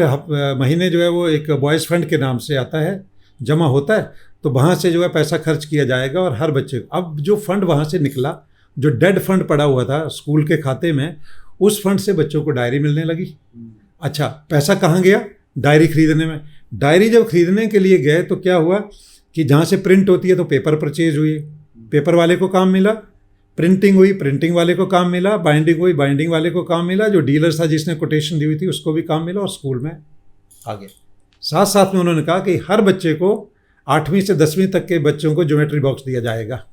महीने जो है वो एक बॉयज़ फंड के नाम से आता है, जमा होता है, तो वहाँ से जो है पैसा खर्च किया जाएगा और हर बच्चे को। अब जो फंड वहाँ से निकला, जो डेड फंड पड़ा हुआ था स्कूल के खाते में, उस फंड से बच्चों को डायरी मिलने लगी। अच्छा, पैसा कहाँ गया? डायरी खरीदने में। डायरी जब खरीदने के लिए गए तो क्या हुआ कि जहाँ से प्रिंट होती है तो पेपर परचेज हुई, पेपर वाले को काम मिला, प्रिंटिंग हुई, प्रिंटिंग वाले को काम मिला, बाइंडिंग हुई, बाइंडिंग वाले को काम मिला, जो डीलर था जिसने कोटेशन दी हुई थी उसको भी काम मिला, और स्कूल में आ गया। साथ साथ में उन्होंने कहा कि हर बच्चे को 8वीं से 10वीं तक के बच्चों को ज्योमेट्री बॉक्स दिया जाएगा,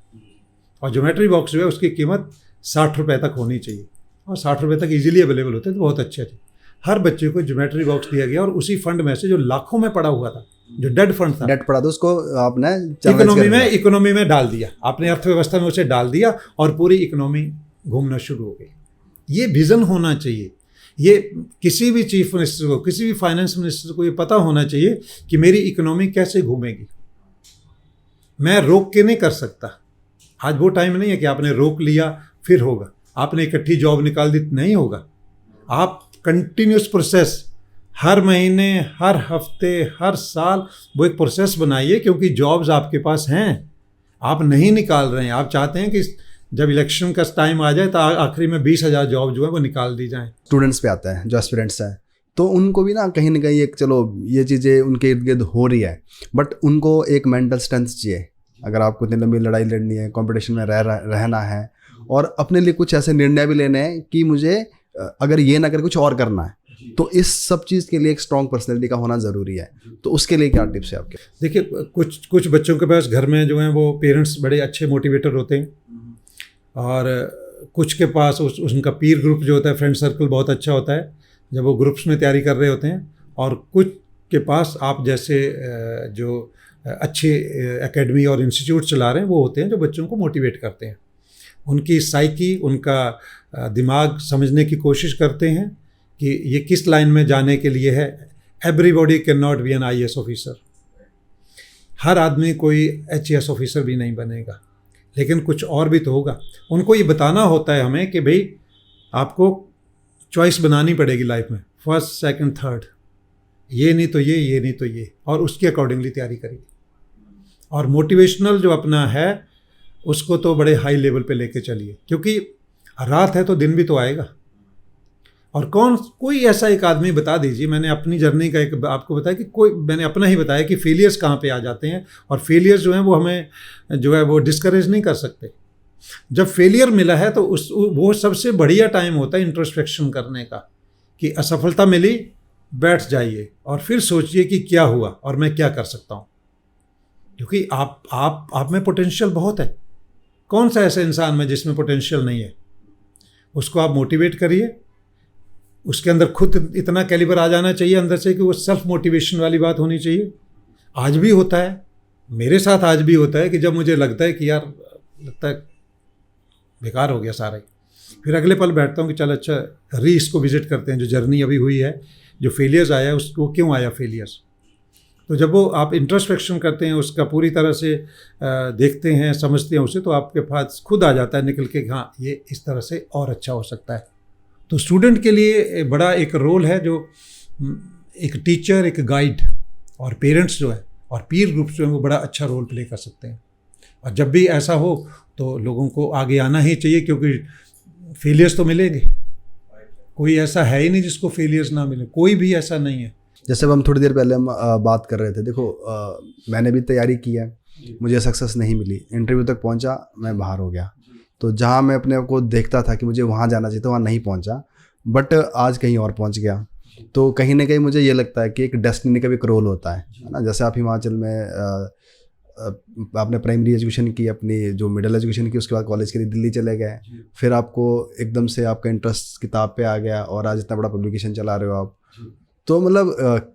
और ज्योमेट्री बॉक्स जो है उसकी कीमत 60 रुपये तक होनी चाहिए, और 60 रुपये तक ईजिली अवेलेबल होते हैं, तो बहुत अच्छे थे। हर बच्चे को ज्योमेट्री बॉक्स दिया गया, और उसी फंड में से जो लाखों में पड़ा हुआ था, जो डेड फंड था, डेड पड़ा था, उसको आपने इकोनॉमी में डाल दिया, आपने अर्थव्यवस्था में उसे डाल दिया, और पूरी इकोनॉमी घूमना शुरू हो गई। ये विज़न होना चाहिए। ये किसी भी चीफ मिनिस्टर को, किसी भी फाइनेंस मिनिस्टर को ये पता होना चाहिए कि मेरी इकोनॉमी कैसे घूमेगी। मैं रोक के नहीं कर सकता। आज वो टाइम नहीं है कि आपने रोक लिया फिर होगा। आपने इकट्ठी जॉब निकाल दी, नहीं होगा। आप कंटिन्यूस प्रोसेस, हर महीने, हर हफ्ते, हर साल वो एक प्रोसेस बनाइए, क्योंकि जॉब्स आपके पास हैं, आप नहीं निकाल रहे हैं। आप चाहते हैं कि जब इलेक्शन का टाइम आ जाए तो आखिरी में 20,000 जॉब जो है वो निकाल दी जाएं। स्टूडेंट्स पे आता है, जो एस्पिरेंट्स हैं, तो उनको भी ना कहीं ना कहीं एक, चलो ये चीज़ें उनके इर्द गिर्द हो रही है, बट उनको एक मेंटल स्ट्रेंथ चाहिए। अगर आपको इतनी लंबी लड़ाई लड़नी है, कंपटीशन में रहना है, और अपने लिए कुछ ऐसे निर्णय भी लेने हैं कि मुझे अगर ये ना कर कुछ और करना है, तो इस सब चीज़ के लिए एक स्ट्रॉन्ग पर्सनैलिटी का होना ज़रूरी है। तो उसके लिए क्या टिप्स है आपके? देखिए, कुछ बच्चों के पास घर में जो हैं वो पेरेंट्स बड़े अच्छे मोटिवेटर होते हैं, और कुछ के पास उनका पीर ग्रुप जो होता है, फ्रेंड सर्कल बहुत अच्छा होता है जब वो ग्रुप्स में तैयारी कर रहे होते हैं, और कुछ के पास आप जैसे जो अच्छे एकेडमी और इंस्टीट्यूट चला रहे हैं वो होते हैं जो बच्चों को मोटिवेट करते हैं, उनकी साइकी, उनका दिमाग समझने की कोशिश करते हैं कि ये किस लाइन में जाने के लिए है। Everybody can not be an IAS officer, हर आदमी कोई HAS ऑफिसर भी नहीं बनेगा, लेकिन कुछ और भी तो होगा। उनको ये बताना होता है हमें कि भाई आपको चॉइस बनानी पड़ेगी लाइफ में, फर्स्ट, सेकंड, थर्ड, ये नहीं तो ये नहीं तो ये, और उसके अकॉर्डिंगली तैयारी करिए। और मोटिवेशनल जो अपना है उसको तो बड़े हाई लेवल पे लेके चलिए, क्योंकि रात है तो दिन भी तो आएगा। और कोई ऐसा एक आदमी बता दीजिए, मैंने अपनी जर्नी का एक आपको बताया कि मैंने अपना ही बताया कि फेलियर्स कहाँ पे आ जाते हैं, और फेलियर्स जो हैं वो हमें जो है वो डिस्करेज नहीं कर सकते। जब फेलियर मिला है तो वो सबसे बढ़िया टाइम होता है इंट्रोस्पेक्शन करने का, कि असफलता मिली, बैठ जाइए और फिर सोचिए कि क्या हुआ और मैं क्या कर सकता हूँ, क्योंकि आप में पोटेंशियल बहुत है। कौन सा ऐसा इंसान में जिसमें पोटेंशियल नहीं है? उसको आप मोटिवेट करिए, उसके अंदर खुद इतना कैलिबर आ जाना चाहिए अंदर से कि वो सेल्फ मोटिवेशन वाली बात होनी चाहिए। आज भी होता है, मेरे साथ आज भी होता है कि जब मुझे लगता है कि यार लगता है बेकार हो गया सारा ही, फिर अगले पल बैठता हूँ कि चल अच्छा इसको विजिट करते हैं, जो जर्नी अभी हुई है, जो फेलियर्स आया है उसको क्यों आया फेलियर्स। तो जब वो आप इंट्रोस्पेक्शन करते हैं, उसका पूरी तरह से देखते हैं, समझते हैं उसे, तो आपके पास खुद आ जाता है निकल के, हाँ ये इस तरह से और अच्छा हो सकता है। तो स्टूडेंट के लिए बड़ा एक रोल है, जो एक टीचर, एक गाइड, और पेरेंट्स जो है और पीर ग्रुप्स जो हैं वो बड़ा अच्छा रोल प्ले कर सकते हैं। और जब भी ऐसा हो तो लोगों को आगे आना ही चाहिए, क्योंकि फेलियर्स तो मिलेंगे, कोई ऐसा है ही नहीं जिसको फेलियर्स ना मिले, कोई भी ऐसा नहीं है। जैसे अब हम थोड़ी देर पहले हम बात कर रहे थे, देखो मैंने भी तैयारी की है, मुझे सक्सेस नहीं मिली, इंटरव्यू तक पहुंचा, मैं बाहर हो गया। तो जहाँ मैं अपने आप को देखता था कि मुझे वहाँ जाना चाहिए था, वहाँ नहीं पहुँचा, बट आज कहीं और पहुँच गया। तो कहीं ना कहीं मुझे ये लगता है कि एक डेस्टिनी का भी एक रोल होता है ना। जैसे आप हिमाचल में आपने प्राइमरी एजुकेशन की, अपनी जो मिडिल एजुकेशन की, उसके बाद कॉलेज के लिए दिल्ली चले गए, फिर आपको एकदम से आपका इंटरेस्ट किताब पे आ गया और आज इतना बड़ा पब्लिकेशन चला रहे हो आप। तो मतलब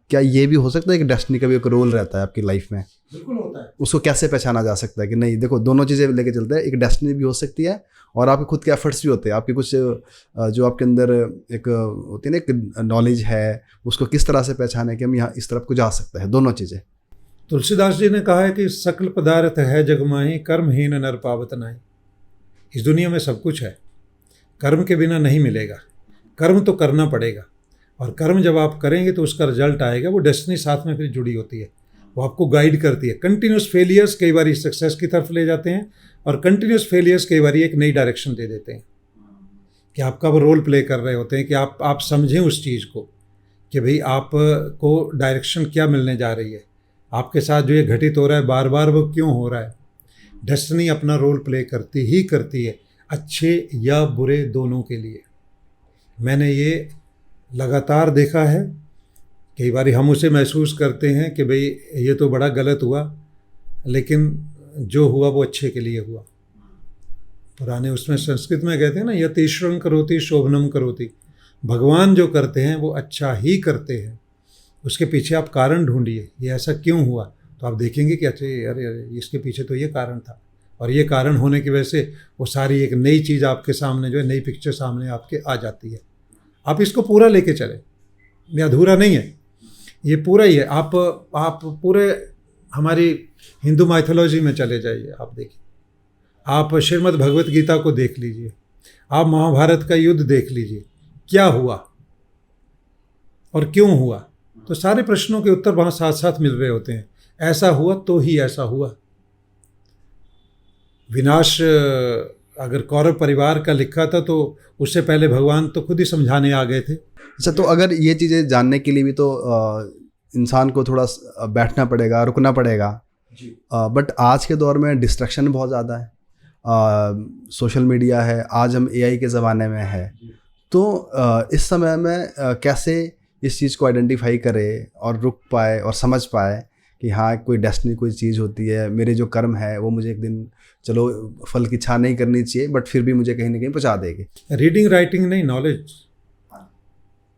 क्या ये भी हो सकता है कि डेस्टिनी का भी एक रोल रहता है आपकी लाइफ में? बिल्कुल होता है। उसको कैसे पहचाना जा सकता है कि नहीं, देखो दोनों चीज़ें लेके चलते हैं, एक डेस्टिनी भी हो सकती है और आपके खुद के एफर्ट्स भी होते हैं, आपके कुछ जो आपके अंदर एक होती है ना, एक नॉलेज है, उसको किस तरह से पहचाने कि हम यहाँ इस तरफ को जा सकते हैं, दोनों चीज़ें। तुलसीदास जी ने कहा है कि सकल पदार्थ है जग माही, कर्महीन नर पावत नाहीं। इस दुनिया में सब कुछ है, कर्म के बिना नहीं मिलेगा, कर्म तो करना पड़ेगा, और कर्म जब आप करेंगे तो उसका रिजल्ट आएगा। वो डेस्टिनी साथ में फिर जुड़ी होती है, वो आपको गाइड करती है। कंटिन्यूस फेलियर्स कई बार सक्सेस की तरफ ले जाते हैं, और कंटिन्यूस फेलियर्स कई बार एक नई डायरेक्शन दे देते हैं, कि आपका वो रोल प्ले कर रहे होते हैं कि आप समझें उस चीज़ को कि भाई आपको डायरेक्शन क्या मिलने जा रही है, आपके साथ जो ये घटित हो रहा है बार बार वो क्यों हो रहा है। डेस्टिनी अपना रोल प्ले करती ही करती है, अच्छे या बुरे दोनों के लिए। मैंने ये लगातार देखा है। कई बार हम उसे महसूस करते हैं कि भाई ये तो बड़ा गलत हुआ, लेकिन जो हुआ वो अच्छे के लिए हुआ। पुराने उसमें संस्कृत में कहते हैं ना, यतीश्वरं करोति शोभनम करोति। भगवान जो करते हैं वो अच्छा ही करते हैं, उसके पीछे आप कारण ढूंढिए, ये ऐसा क्यों हुआ, तो आप देखेंगे कि अच्छा अरे इसके पीछे तो ये कारण था, और ये कारण होने की वजह से वो सारी एक नई चीज़ आपके सामने जो है, नई पिक्चर सामने आपके आ जाती है। आप इसको पूरा लेके चले, ये अधूरा नहीं है, ये पूरा ही है। आप पूरे हमारी हिंदू माइथोलॉजी में चले जाइए, आप देखिए, आप श्रीमद् भगवत गीता को देख लीजिए, आप महाभारत का युद्ध देख लीजिए, क्या हुआ और क्यों हुआ, तो सारे प्रश्नों के उत्तर वहाँ साथ साथ मिल रहे होते हैं। ऐसा हुआ तो ही ऐसा हुआ। विनाश अगर कौरव परिवार का लिखा था तो उससे पहले भगवान तो खुद ही समझाने आ गए थे। अच्छा, तो अगर ये चीज़ें जानने के लिए भी तो इंसान को थोड़ा बैठना पड़ेगा, रुकना पड़ेगा। बट आज के दौर में डिस्ट्रैक्शन बहुत ज़्यादा है, सोशल मीडिया है, आज हम एआई के ज़माने में है। तो इस समय में कैसे इस चीज़ को आइडेंटिफाई करे और रुक पाए और समझ पाए कि हाँ, कोई डेस्टिनी, कोई चीज़ होती है, मेरे जो कर्म है वो मुझे एक दिन, चलो फल की इच्छा नहीं करनी चाहिए बट फिर भी मुझे कहीं ना कहीं पहुँचा देगी। रीडिंग राइटिंग नहीं, नॉलेज।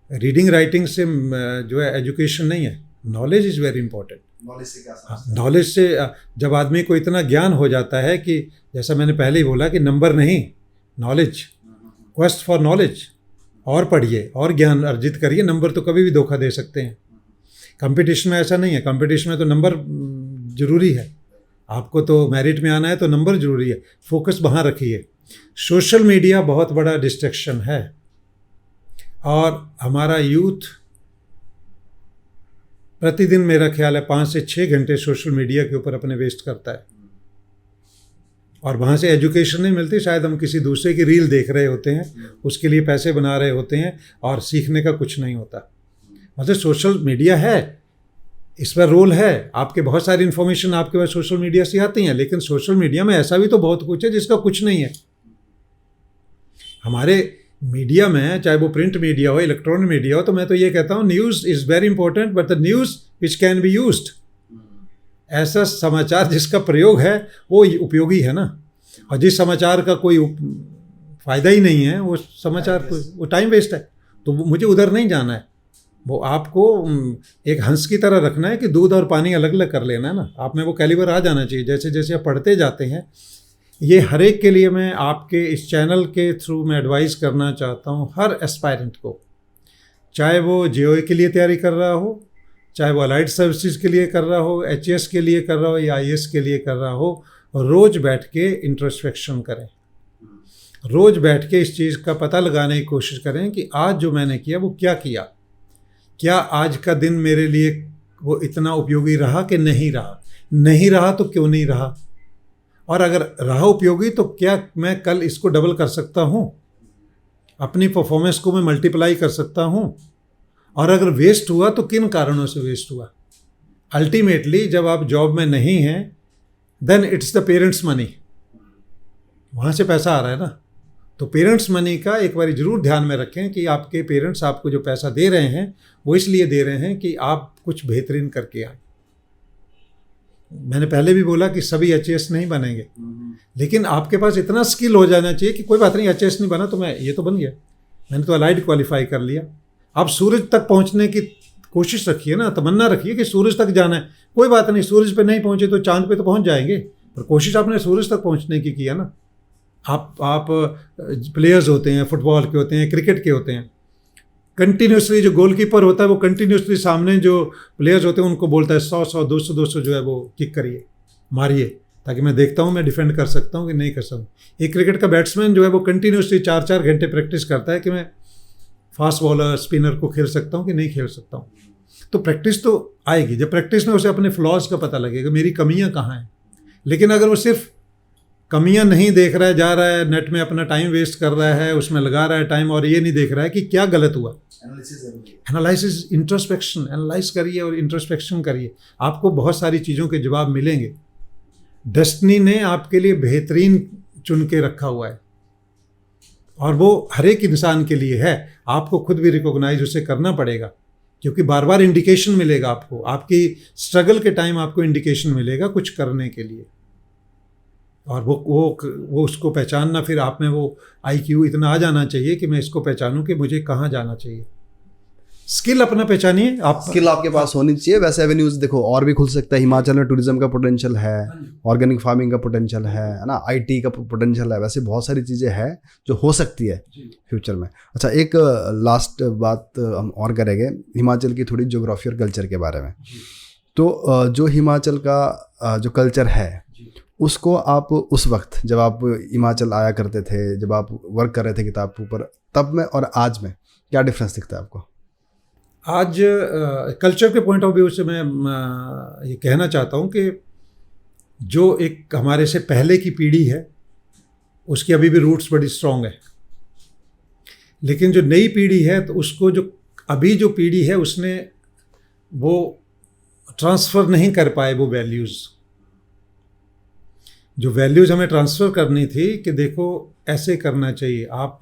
रीडिंग राइटिंग से जो है एजुकेशन नहीं है, knowledge is very important. Knowledge से क्या? नॉलेज से जब आदमी को इतना ज्ञान हो जाता है कि जैसा मैंने पहले ही बोला कि नंबर नहीं, नॉलेज, क्वेस्ट फॉर नॉलेज, और पढ़िए और ज्ञान अर्जित करिए। नंबर तो कभी भी धोखा दे सकते हैं। कंपटीशन में ऐसा नहीं है, कंपटीशन में तो नंबर ज़रूरी है, आपको तो मेरिट में आना है तो नंबर ज़रूरी है, फोकस वहाँ रखिए। सोशल मीडिया बहुत बड़ा डिस्ट्रैक्शन है और हमारा यूथ प्रतिदिन मेरा ख्याल है 5 से 6 घंटे सोशल मीडिया के ऊपर अपने वेस्ट करता है और वहाँ से एजुकेशन नहीं मिलती। शायद हम किसी दूसरे की रील देख रहे होते हैं, उसके लिए पैसे बना रहे होते हैं और सीखने का कुछ नहीं होता। मतलब सोशल मीडिया है, इस पर रोल है, आपके बहुत सारी इन्फॉर्मेशन आपके पास सोशल मीडिया से आती हैं, लेकिन सोशल मीडिया में ऐसा भी तो बहुत कुछ है जिसका कुछ नहीं है। हमारे मीडिया में, चाहे वो प्रिंट मीडिया हो, इलेक्ट्रॉनिक मीडिया हो, तो मैं तो ये कहता हूँ news is very important but the news which can be used. ऐसा समाचार जिसका प्रयोग है वो उपयोगी है ना, और जिस समाचार का कोई फ़ायदा ही नहीं है वो समाचार वो टाइम वेस्ट है। तो मुझे उधर नहीं जाना है, वो आपको एक हंस की तरह रखना है कि दूध और पानी अलग अलग कर लेना है ना। आप में वो कैलिबर आ जाना चाहिए। जैसे जैसे आप पढ़ते जाते हैं, ये हर एक के लिए मैं आपके इस चैनल के थ्रू मैं एडवाइस करना चाहता हूँ, हर एस्पायरेंट को, चाहे वो जेओए के लिए तैयारी कर रहा हो, चाहे वो अलाइड सर्विसेज के लिए कर रहा हो, एचएएस के लिए कर रहा हो या आईएएस के लिए कर रहा हो, रोज़ बैठ के इंट्रोस्पेक्शन करें। रोज़ बैठ के इस चीज़ का पता लगाने की कोशिश करें कि आज जो मैंने किया वो क्या किया, क्या आज का दिन मेरे लिए वो इतना उपयोगी रहा कि नहीं रहा, नहीं रहा तो क्यों नहीं रहा, और अगर रहा उपयोगी तो क्या मैं कल इसको डबल कर सकता हूँ, अपनी परफॉर्मेंस को मैं मल्टीप्लाई कर सकता हूँ, और अगर वेस्ट हुआ तो किन कारणों से वेस्ट हुआ। अल्टीमेटली जब आप जॉब में नहीं हैं then it's the parents money, वहाँ से पैसा आ रहा है ना। तो पेरेंट्स मनी का एक बार ज़रूर ध्यान में रखें कि आपके पेरेंट्स आपको जो पैसा दे रहे हैं वो इसलिए दे रहे हैं कि आप कुछ बेहतरीन करके आए। मैंने पहले भी बोला कि सभी एचएएस नहीं बनेंगे, लेकिन आपके पास इतना स्किल हो जाना चाहिए कि कोई बात नहीं, एचएएस नहीं बना तो मैं ये तो बन गया, मैंने तो अलाइड क्वालिफाई कर लिया। आप सूरज तक पहुंचने की कोशिश रखिए ना, तमन्ना रखिए कि सूरज तक जाना है। कोई बात नहीं, सूरज पे नहीं पहुंचे तो चांद पे तो पहुंच जाएंगे, पर कोशिश आपने सूरज तक पहुंचने की किया ना। आप प्लेयर्स होते हैं, फुटबॉल के होते हैं, क्रिकेट के होते हैं, कंटिन्यूसली जो गोलकीपर होता है वो कंटिन्यूसली सामने जो प्लेयर्स होते हैं उनको बोलता है 100 200 जो है वो किक करिए, मारिए, ताकि मैं देखता हूँ मैं डिफेंड कर सकता हूँ कि नहीं कर सकता। एक क्रिकेट का बैट्समैन जो है वो कंटिन्यूसली 4-4 घंटे प्रैक्टिस करता है कि मैं फास्ट बॉलर स्पिनर को खेल सकता हूँ कि नहीं खेल सकता हूँ। तो प्रैक्टिस तो आएगी, जब प्रैक्टिस में उसे अपने फ्लॉज का पता लगेगा, मेरी कमियाँ कहाँ हैं। लेकिन अगर वो सिर्फ कमियां नहीं देख रहा है, जा रहा है नेट में अपना टाइम वेस्ट कर रहा है, उसमें लगा रहा है टाइम, और ये नहीं देख रहा है कि क्या गलत हुआ। एनालिसिस, इंट्रोस्पेक्शन, एनालाइज करिए और इंट्रोस्पेक्शन करिए, आपको बहुत सारी चीज़ों के जवाब मिलेंगे। डेस्टिनी ने आपके लिए बेहतरीन चुन के रखा हुआ है और वो हर एक इंसान के लिए है। आपको खुद भी रिकॉग्नाइज उसे करना पड़ेगा, क्योंकि बार बार इंडिकेशन मिलेगा आपको, आपकी स्ट्रगल के टाइम आपको इंडिकेशन मिलेगा कुछ करने के लिए, और वो उसको पहचानना, फिर आप में वो IQ इतना आ जाना चाहिए कि मैं इसको पहचानूं कि मुझे कहाँ जाना चाहिए। स्किल अपना पहचानिए, आप स्किल आपके पास होनी चाहिए। वैसे एवेन्यूज देखो और भी खुल सकता है। हिमाचल में टूरिज्म का पोटेंशियल है, ऑर्गेनिक फार्मिंग का पोटेंशियल है ना, IT का पोटेंशियल है, वैसे बहुत सारी चीज़ें हैं जो हो सकती है फ्यूचर में। अच्छा, एक लास्ट बात हम और करेंगे हिमाचल की थोड़ी ज्योग्राफी और कल्चर के बारे में। तो जो हिमाचल का जो कल्चर है उसको आप उस वक्त जब आप हिमाचल आया करते थे, जब आप वर्क कर रहे थे किताब के ऊपर, तब में और आज में क्या डिफरेंस दिखता है आपको? आज कल्चर के पॉइंट ऑफ व्यू से मैं ये कहना चाहता हूँ कि जो एक हमारे से पहले की पीढ़ी है उसकी अभी भी रूट्स बड़ी स्ट्रॉन्ग है, लेकिन जो नई पीढ़ी है तो उसको जो अभी जो पीढ़ी है उसने वो ट्रांसफ़र नहीं कर पाए वो वैल्यूज़। जो वैल्यूज़ हमें ट्रांसफ़र करनी थी कि देखो ऐसे करना चाहिए, आप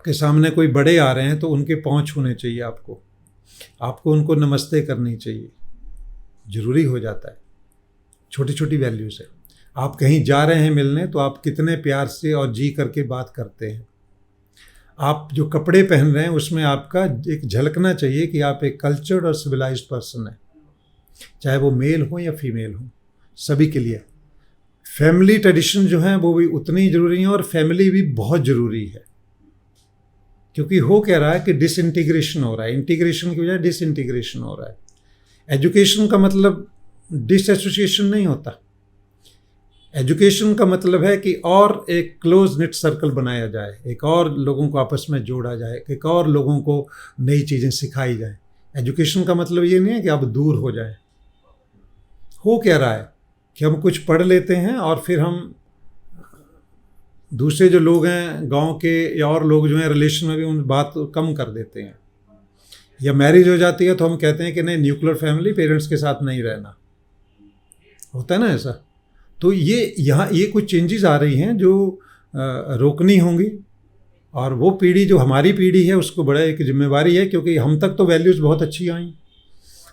के सामने कोई बड़े आ रहे हैं तो उनके पहुंच होने चाहिए, आपको उनको नमस्ते करनी चाहिए, ज़रूरी हो जाता है। छोटी छोटी वैल्यूज़ है। आप कहीं जा रहे हैं मिलने तो आप कितने प्यार से और जी करके बात करते हैं। आप जो कपड़े पहन रहे हैं उसमें आपका एक झलकना चाहिए कि आप एक कल्चर्ड और सिविलाइज्ड पर्सन हैं, चाहे वो मेल हो या फीमेल हो, सभी के लिए। फैमिली ट्रेडिशन जो हैं वो भी उतनी ज़रूरी हैं और फैमिली भी बहुत ज़रूरी है, क्योंकि हो क्या रहा है कि डिसइंटीग्रेशन हो रहा है, इंटीग्रेशन की बजाय डिसइंटीग्रेशन हो रहा है। एजुकेशन का मतलब डिसएसोसिएशन नहीं होता। एजुकेशन का मतलब है कि और एक क्लोज निट सर्कल बनाया जाए, एक और लोगों को आपस में जोड़ा जाए, एक और लोगों को नई चीज़ें सिखाई जाए। एजुकेशन का मतलब ये नहीं है कि आप दूर हो जाए। हो क्या रहा है कि हम कुछ पढ़ लेते हैं और फिर हम दूसरे जो लोग हैं गांव के या और लोग जो हैं रिलेशन में भी उन बात कम कर देते हैं, या मैरिज हो जाती है तो हम कहते हैं कि नहीं न्यूक्लियर फैमिली, पेरेंट्स के साथ नहीं रहना, होता है ना ऐसा। तो ये कुछ चेंजेस आ रही हैं जो रोकनी होंगी, और वो पीढ़ी जो हमारी पीढ़ी है उसको बड़ा एक जिम्मेवारी है, क्योंकि हम तक तो वैल्यूज़ बहुत अच्छी आई,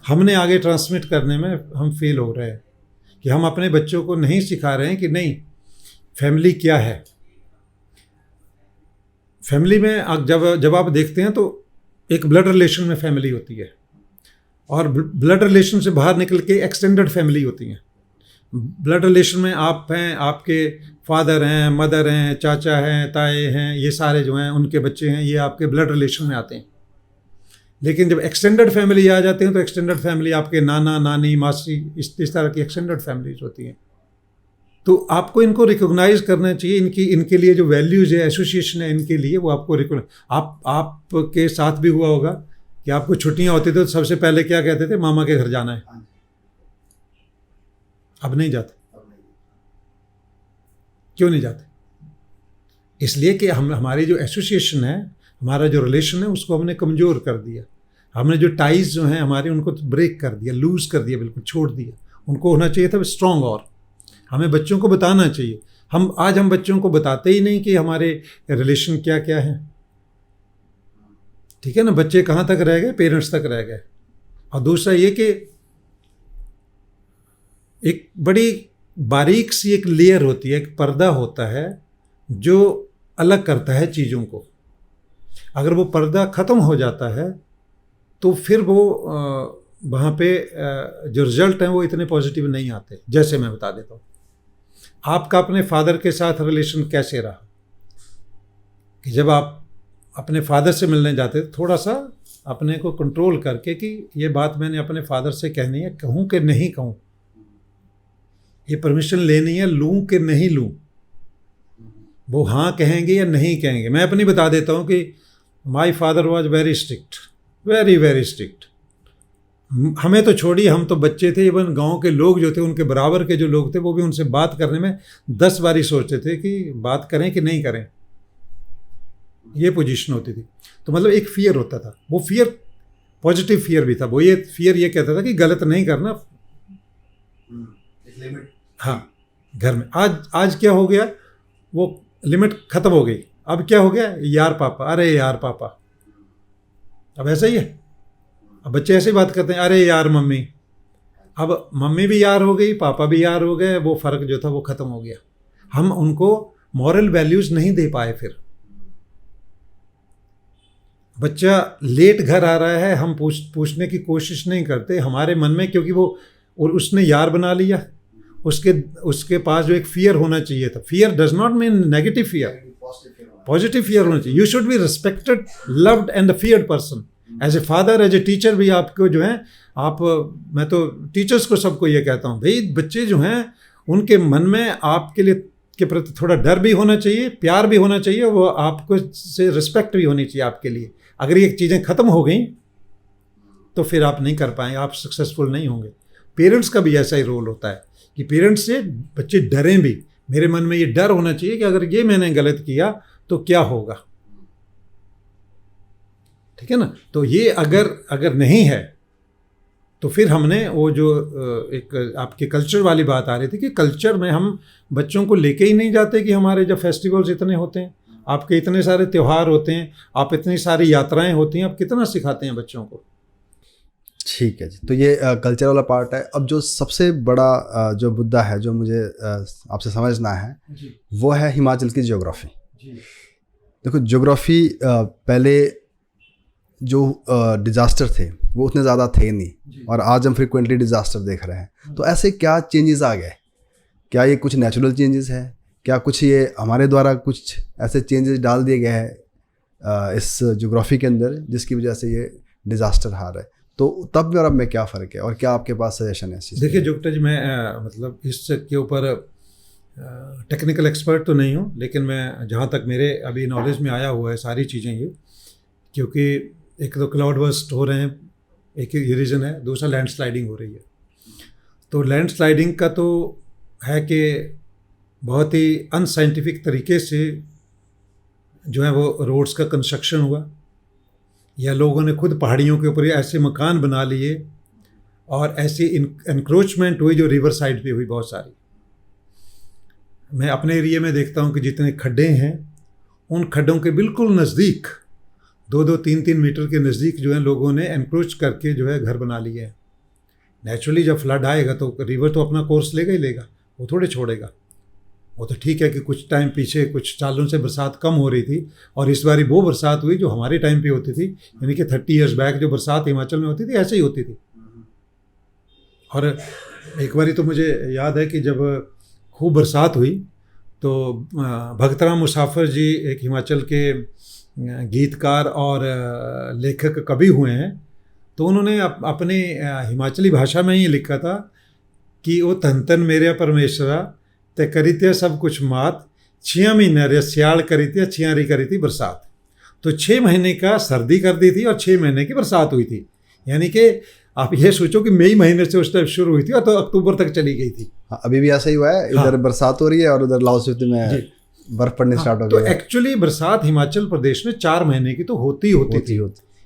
हमने आगे ट्रांसमिट करने में हम फेल हो रहे हैं कि हम अपने बच्चों को नहीं सिखा रहे हैं कि नहीं फैमिली क्या है। फैमिली में जब आप देखते हैं तो एक ब्लड रिलेशन में फैमिली होती है, और ब्लड रिलेशन से बाहर निकल के एक्सटेंडेड फैमिली होती हैं। ब्लड रिलेशन में आप हैं, आपके फादर हैं, मदर हैं, चाचा हैं, ताए हैं, ये सारे जो हैं उनके बच्चे हैं, ये आपके ब्लड रिलेशन में आते हैं। लेकिन जब एक्सटेंडेड फैमिली आ जाते हैं तो एक्सटेंडेड फैमिली आपके नाना नानी मासी इस तरह की एक्सटेंडेड फैमिलीज होती हैं। तो आपको इनको रिकॉग्नाइज करना चाहिए, इनके लिए जो वैल्यूज़ है, एसोसिएशन है, इनके लिए वो आपको आपके साथ भी हुआ होगा कि आपको छुट्टियां होती थी तो सबसे पहले क्या कहते थे, मामा के घर जाना है। अब नहीं जाते। क्यों नहीं जाते? इसलिए कि हमारी जो एसोसिएशन है, हमारा जो रिलेशन है, उसको हमने कमज़ोर कर दिया। हमने जो टाइज जो हैं हमारे, उनको ब्रेक कर दिया, लूज़ कर दिया, बिल्कुल छोड़ दिया। उनको होना चाहिए था स्ट्रॉन्ग, और हमें बच्चों को बताना चाहिए। आज हम बच्चों को बताते ही नहीं कि हमारे रिलेशन क्या क्या है। ठीक है ना, बच्चे कहाँ तक रह गए, पेरेंट्स तक रह गए। और दूसरा ये कि एक बड़ी बारीक सी एक लेयर होती है, एक पर्दा होता है जो अलग करता है चीज़ों को। अगर वो पर्दा ख़त्म हो जाता है तो फिर वो वहाँ पे जो रिज़ल्ट हैं वो इतने पॉजिटिव नहीं आते। जैसे मैं बता देता हूँ, आपका अपने फादर के साथ रिलेशन कैसे रहा कि जब आप अपने फादर से मिलने जाते थे, थोड़ा सा अपने को कंट्रोल करके कि ये बात मैंने अपने फादर से कहनी है, कहूँ कि नहीं कहूँ, ये परमिशन लेनी है, लूँ कि नहीं लूँ, वो हाँ कहेंगे या नहीं कहेंगे। मैं अपनी बता देता हूँ कि my father was very strict, very very strict. हमें तो छोड़िए, हम तो बच्चे थे, इवन गांव के लोग जो थे, उनके बराबर के जो लोग थे, वो भी उनसे बात करने में 10 बारी सोचते थे कि बात करें कि नहीं करें। ये पोजीशन होती थी। तो मतलब एक फियर होता था, वो फियर पॉजिटिव फियर भी था। वो ये फियर ये कहता था कि गलत नहीं करना, हाँ घर में। आज क्या हो गया, वो लिमिट ख़त्म हो गई। अब क्या हो गया, यार पापा, अरे यार पापा। अब ऐसा ही है, अब बच्चे ऐसे ही बात करते हैं, अरे यार मम्मी। अब मम्मी भी यार हो गई, पापा भी यार हो गए, वो फ़र्क जो था वो ख़त्म हो गया। हम उनको मॉरल वैल्यूज़ नहीं दे पाए। फिर बच्चा लेट घर आ रहा है, हम पूछने की कोशिश नहीं करते हमारे मन में, क्योंकि वो और उसने यार बना लिया। उसके पास जो एक फियर होना चाहिए था, fear does not mean negative fear, positive fear होना चाहिए। You should be respected, loved and feared person. As a father, as a teacher भी आपको जो है मैं तो टीचर्स को सबको ये कहता हूँ, भाई बच्चे जो हैं उनके मन में आपके लिए के प्रति थोड़ा डर भी होना चाहिए, प्यार भी होना चाहिए, वो आपको से रिस्पेक्ट भी होनी चाहिए आपके लिए। अगर ये चीज़ें ख़त्म हो गई तो फिर आप नहीं कर पाएंगे, आप सक्सेसफुल नहीं होंगे। पेरेंट्स का भी ऐसा ही रोल होता है कि पेरेंट्स से बच्चे डरें भी। मेरे मन में ये डर होना चाहिए कि अगर ये मैंने गलत किया तो क्या होगा, ठीक है ना। तो ये अगर नहीं है तो फिर हमने वो जो एक आपके कल्चर वाली बात आ रही थी कि कल्चर में हम बच्चों को लेके ही नहीं जाते कि हमारे जब फेस्टिवल्स इतने होते हैं, आपके इतने सारे त्यौहार होते हैं, आप इतनी सारी यात्राएं होती हैं, आप कितना सिखाते हैं बच्चों को। ठीक है जी, तो ये कल्चर वाला पार्ट है। अब जो सबसे बड़ा जो मुद्दा है जो मुझे आपसे समझना है वो है हिमाचल की ज्योग्राफी। देखो ज्योग्राफी पहले जो डिज़ास्टर थे वो उतने ज़्यादा थे नहीं, और आज हम फ्रिक्वेंटली डिज़ास्टर देख रहे हैं। तो ऐसे क्या चेंजेस आ गए? क्या ये कुछ नेचुरल चेंजेस है? क्या कुछ ये हमारे द्वारा कुछ ऐसे चेंजेस डाल दिए गए हैं इस ज्योग्राफी के अंदर जिसकी वजह से ये डिज़ास्टर आ रहा है? तो तब और अब में क्या फ़र्क है, और क्या आपके पास सजेशन है? देखिए जोगटा जी, मैं मतलब इसके ऊपर टेक्निकल एक्सपर्ट तो नहीं हूँ, लेकिन मैं जहाँ तक मेरे अभी नॉलेज में आया हुआ है सारी चीज़ें ये, क्योंकि एक तो क्लाउड बर्स्ट हो रहे हैं, एक ये रीज़न है, दूसरा लैंड स्लाइडिंग हो रही है। तो लैंड स्लाइडिंग का तो है कि बहुत ही अनसाइंटिफिक तरीके से जो है वो रोड्स का कंस्ट्रक्शन हुआ, या लोगों ने खुद पहाड़ियों के ऊपर ऐसे मकान बना लिए, और ऐसी इंक्रोचमेंट हुई जो रिवर साइड पे हुई बहुत सारी। मैं अपने एरिया में देखता हूँ कि जितने खड्डे हैं उन खड्डों के बिल्कुल नज़दीक 2-2, 3-3 मीटर के नज़दीक जो है लोगों ने एनक्रोच करके जो है घर बना लिए हैं। नेचुरली जब फ्लड आएगा तो रिवर तो अपना कोर्स लेगा ही लेगा, वो थोड़े छोड़ेगा। वो तो ठीक है कि कुछ टाइम पीछे कुछ सालों से बरसात कम हो रही थी, और इस बारी वो बरसात हुई जो हमारे टाइम पे होती थी, यानी कि 30 ईयर्स बैक जो बरसात हिमाचल में होती थी ऐसे ही होती थी। और एक बारी तो मुझे याद है कि जब खूब बरसात हुई तो भगतराम मुसाफिर जी एक हिमाचल के गीतकार और लेखक कवि हुए हैं, तो उन्होंने अपने हिमाचली भाषा में ही लिखा था कि वो धन धन मेरे परमेश्वरा ते करी थे सब कुछ मात, 6 महीने सियाल करी थी, 6 करी थी बरसात। तो 6 महीने का सर्दी कर दी थी और 6 महीने की बरसात हुई थी। यानी कि आप ये सोचो कि मई महीने से उस टाइम शुरू हुई थी और तो अक्टूबर तक चली गई थी। हाँ, अभी भी ऐसा ही हुआ है। इधर बरसात हो रही है और उधर लाहौल स्पीति में बर्फ पड़ने स्टार्ट हो गई। तो एक्चुअली बरसात हिमाचल प्रदेश में 4 महीने की तो होती थी।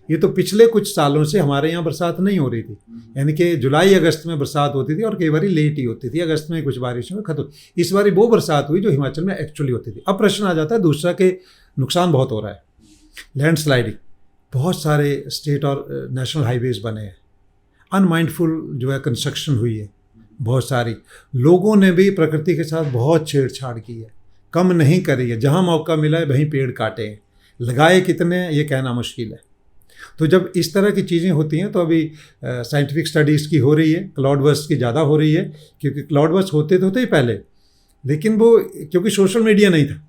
ये तो पिछले कुछ सालों से हमारे यहाँ बरसात नहीं हो रही थी, यानी कि जुलाई अगस्त में बरसात होती थी और कई बार लेट ही होती थी, अगस्त में कुछ बारिशों में खत्म। इस बार वो बरसात हुई जो हिमाचल में एक्चुअली होती थी। अब प्रश्न आ जाता है दूसरा के नुकसान बहुत हो रहा है, लैंडस्लाइडिंग, बहुत सारे स्टेट और नेशनल हाईवेज बने हैं, अनमाइंडफुल जो है कंस्ट्रक्शन हुई है बहुत सारी, लोगों ने भी प्रकृति के साथ बहुत छेड़छाड़ की है, कम नहीं करी है, जहाँ मौका मिला है वहीं पेड़ काटे हैं, लगाए कितने ये कहना मुश्किल है। तो जब इस तरह की चीज़ें होती हैं तो अभी साइंटिफिक स्टडीज़ की हो रही है, क्लाउड बर्स्ट की ज़्यादा हो रही है, क्योंकि क्लाउड बर्स्ट होते तो थे ही पहले, लेकिन वो क्योंकि सोशल मीडिया नहीं था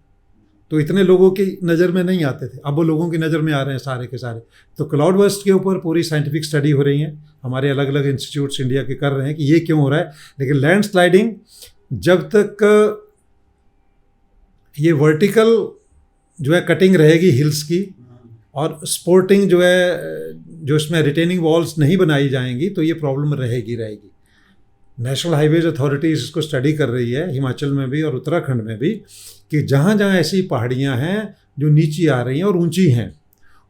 तो इतने लोगों की नज़र में नहीं आते थे, अब वो लोगों की नज़र में आ रहे हैं सारे के सारे। तो क्लाउड बर्स्ट के ऊपर पूरी साइंटिफिक स्टडी हो रही हैं, हमारे अलग अलग इंस्टीट्यूट्स इंडिया के कर रहे हैं कि ये क्यों हो रहा है। लेकिन लैंड स्लाइडिंग जब तक ये वर्टिकल जो है कटिंग रहेगी हिल्स की, और स्पोर्टिंग जो है जो इसमें रिटेनिंग वॉल्स नहीं बनाई जाएंगी, तो ये प्रॉब्लम रहेगी। नेशनल हाईवेज अथॉरिटीज़ इसको स्टडी कर रही है हिमाचल में भी और उत्तराखंड में भी, कि जहाँ जहाँ ऐसी पहाड़ियाँ हैं जो नीची आ रही हैं और ऊंची हैं,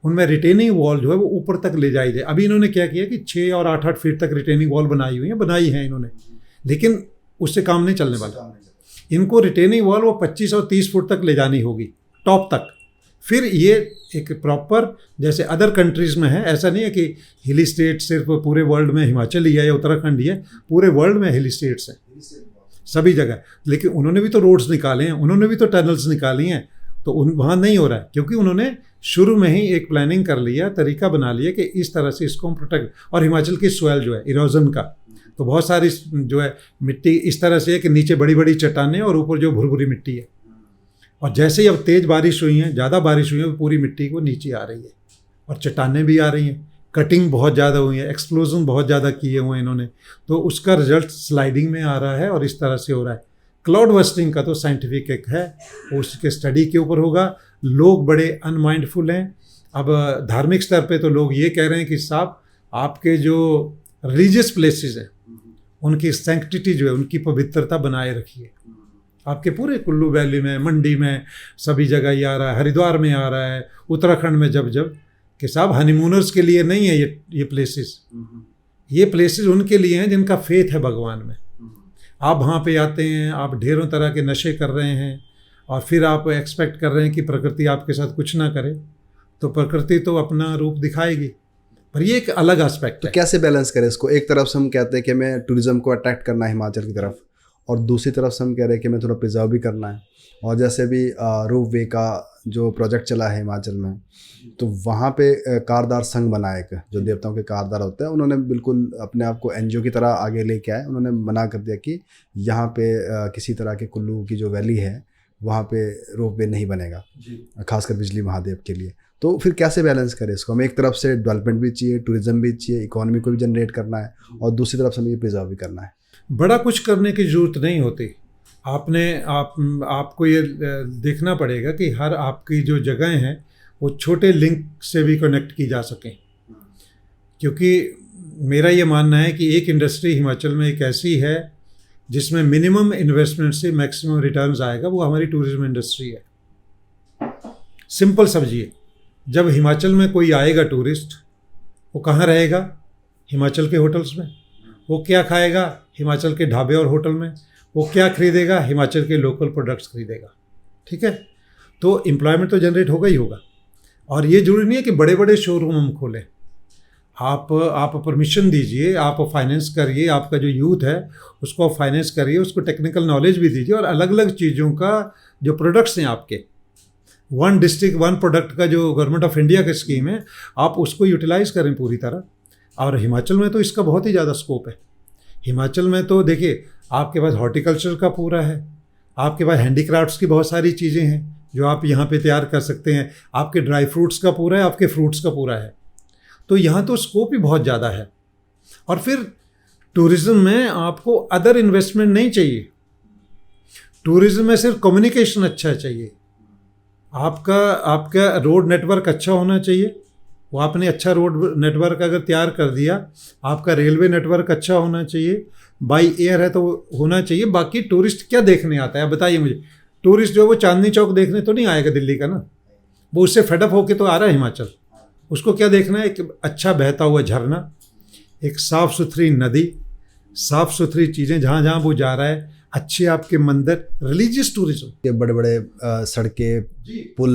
उनमें रिटेनिंग वॉल जो है वो ऊपर तक ले जाई जाए। अभी इन्होंने क्या किया कि 6 और 8-8 फीट तक रिटेनिंग वॉल बनाई है इन्होंने, लेकिन उससे काम नहीं चलने वाला। इनको रिटेनिंग वॉल वो 25 और 30 फुट तक ले जानी होगी, टॉप तक। फिर ये एक प्रॉपर, जैसे अदर कंट्रीज़ में है, ऐसा नहीं है कि हिली स्टेट सिर्फ पूरे वर्ल्ड में हिमाचल ही है या उत्तराखंड ही है, पूरे वर्ल्ड में हिली स्टेट्स हैं सभी जगह। लेकिन उन्होंने भी तो रोड्स निकाले हैं, उन्होंने भी तो टनल्स निकाली हैं, तो वहाँ नहीं हो रहा है क्योंकि उन्होंने शुरू में ही एक प्लानिंग कर लिया, तरीका बना लिया कि इस तरह से इसको हम प्रोटेक्ट। और हिमाचल की सॉइल जो है इरोजन का, तो बहुत सारी जो है मिट्टी इस तरह से है कि नीचे बड़ी बड़ी चट्टानें और ऊपर जो भुरभुरी मिट्टी है, और जैसे ही अब तेज़ बारिश हुई है, ज़्यादा बारिश हुई है, पूरी मिट्टी को नीचे आ रही है और चट्टानें भी आ रही हैं, कटिंग बहुत ज़्यादा हुई है, एक्सप्लोजन बहुत ज़्यादा किए हुए हैं इन्होंने, तो उसका रिजल्ट स्लाइडिंग में आ रहा है और इस तरह से हो रहा है। क्लाउड बस्टिंग का तो साइंटिफिक एक है, उसके स्टडी के ऊपर होगा। लोग बड़े अनमाइंडफुल हैं। अब धार्मिक स्तर पे तो लोग ये कह रहे हैं कि साहब आपके जो रिलीजियस प्लेसेस हैं उनकी सैंक्टिटी जो है, उनकी पवित्रता बनाए रखिए। आपके पूरे कुल्लू वैली में, मंडी में, सभी जगह ये आ रहा है, हरिद्वार में आ रहा है, उत्तराखंड में जब कि साहब हनीमूनर्स के लिए नहीं है ये प्लेसेस। ये प्लेसेस उनके लिए हैं जिनका फेथ है भगवान में। आप वहाँ पे आते हैं, आप ढेरों तरह के नशे कर रहे हैं और फिर आप एक्सपेक्ट कर रहे हैं कि प्रकृति आपके साथ कुछ ना करे, तो प्रकृति तो अपना रूप दिखाएगी, पर ये एक अलग एस्पेक्ट तो है। कैसे बैलेंस करें इसको? एक तरफ से हम कहते हैं कि हमें टूरिज्म को अट्रैक्ट करना है हिमाचल की तरफ, और दूसरी तरफ से हम कह रहे हैं कि हमें थोड़ा प्रिजर्व भी करना है। और जैसे भी रोप वे का जो प्रोजेक्ट चला है हिमाचल में, तो वहाँ पे कारदार संघ बना है एक, जो देवताओं के कारदार होते हैं, उन्होंने बिल्कुल अपने आप को एनजीओ की तरह आगे लेके आए। उन्होंने मना कर दिया कि यहाँ पे किसी तरह के कुल्लू की जो वैली है वहाँ पे रोप वे नहीं बनेगा, खासकर बिजली महादेव के लिए। तो फिर कैसे बैलेंस करें इसको? हमें एक तरफ से डेवलपमेंट भी चाहिए, टूरिज्म भी चाहिए, इकोनॉमी को भी जनरेट करना है, और दूसरी तरफ से हमें ये प्रिजर्व भी करना है। बड़ा कुछ करने की ज़रूरत नहीं होती। आपको ये देखना पड़ेगा कि हर आपकी जो जगहें हैं वो छोटे लिंक से भी कनेक्ट की जा सकें। क्योंकि मेरा ये मानना है कि एक इंडस्ट्री हिमाचल में एक ऐसी है जिसमें मिनिमम इन्वेस्टमेंट से मैक्सिमम रिटर्न्स आएगा, वो हमारी टूरिज्म इंडस्ट्री है। सिंपल समझिए, जब हिमाचल में कोई आएगा टूरिस्ट, वो कहाँ रहेगा? हिमाचल के होटल्स में। वो क्या खाएगा? हिमाचल के ढाबे और होटल में। वो क्या खरीदेगा? हिमाचल के लोकल प्रोडक्ट्स खरीदेगा। ठीक है, तो एम्प्लॉयमेंट तो जनरेट होगा ही होगा। और ये जरूरी नहीं है कि बड़े बड़े शोरूम हम खोलें। आप परमिशन दीजिए, आप फाइनेंस करिए, आपका जो यूथ है उसको आप फाइनेंस करिए, उसको टेक्निकल नॉलेज भी दीजिए, और अलग अलग चीज़ों का जो प्रोडक्ट्स हैं आपके, वन डिस्ट्रिक्ट वन प्रोडक्ट का जो गवर्नमेंट ऑफ इंडिया की स्कीम है, आप उसको यूटिलाइज़ करें पूरी तरह। और हिमाचल में तो इसका बहुत ही ज़्यादा स्कोप है। हिमाचल में तो देखिए, आपके पास हॉर्टिकल्चर का पूरा है, आपके पास हैंडीक्राफ्ट्स की बहुत सारी चीज़ें हैं जो आप यहाँ पे तैयार कर सकते हैं, आपके ड्राई फ्रूट्स का पूरा है, आपके फ्रूट्स का पूरा है। तो यहाँ तो स्कोप ही बहुत ज़्यादा है। और फिर टूरिज़्म में आपको अदर इन्वेस्टमेंट नहीं चाहिए। टूरिज़्म में सिर्फ कम्युनिकेशन अच्छा चाहिए। आपका रोड नेटवर्क अच्छा होना चाहिए। वो आपने अच्छा रोड नेटवर्क अगर तैयार कर दिया, आपका रेलवे नेटवर्क अच्छा होना चाहिए, बाई एयर है तो होना चाहिए। बाकी टूरिस्ट क्या देखने आता है बताइए मुझे? टूरिस्ट जो है वो चांदनी चौक देखने तो नहीं आएगा दिल्ली का ना, वो उससे फेडअप होके तो आ रहा है हिमाचल। उसको क्या देखना है? एक अच्छा बहता हुआ झरना, एक साफ़ सुथरी नदी, साफ़ सुथरी चीज़ें जहाँ जहाँ वो जा रहा है, अच्छे आपके मंदिर, रिलीजियस टूरिज्म। ये बड़े बड़े सड़कें, पुल,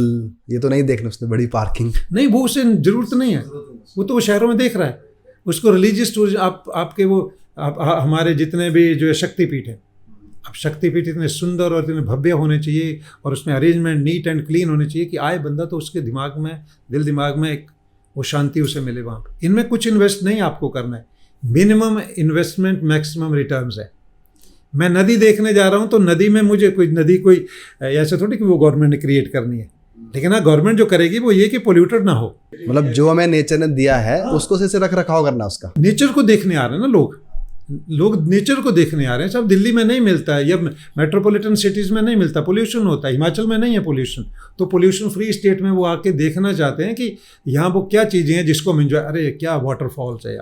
ये तो नहीं देखना उसने, बड़ी पार्किंग नहीं, वो उसे ज़रूरत नहीं है, वो तो वो शहरों में देख रहा है। उसको रिलीजियस टूरिज्म आपके वो हमारे जितने भी जो है शक्तिपीठ हैं, अब शक्तिपीठ इतने सुंदर और इतने भव्य होने चाहिए, और उसमें अरेंजमेंट नीट एंड क्लीन होने चाहिए कि आए बंदा तो उसके दिमाग में, दिल दिमाग में एक वो शांति उसे मिले वहाँ पर। इनमें कुछ इन्वेस्ट नहीं आपको करना है। मिनिमम इन्वेस्टमेंट मैक्सिमम रिटर्न्स है। मैं नदी देखने जा रहा हूँ तो नदी में मुझे कोई ऐसा थोड़ी कि वो गवर्नमेंट ने क्रिएट करनी है, लेकिन हाँ गवर्नमेंट जो करेगी वो ये कि पोल्यूटेड ना हो। मतलब जो हमें नेचर ने दिया है उसको से रख रखाव करना उसका। नेचर को देखने आ रहे हैं ना लोग नेचर को देखने आ रहे हैं। सब दिल्ली में नहीं मिलता है, या मेट्रोपॉलिटन सिटीज़ में नहीं मिलता, पोल्यूशन होता है। हिमाचल में नहीं है पोल्यूशन, तो पोल्यूशन फ्री स्टेट में वो आके देखना चाहते हैं कि यहाँ वो क्या चीज़ें हैं जिसको हम इंजॉय। अरे क्या वाटरफॉल्स है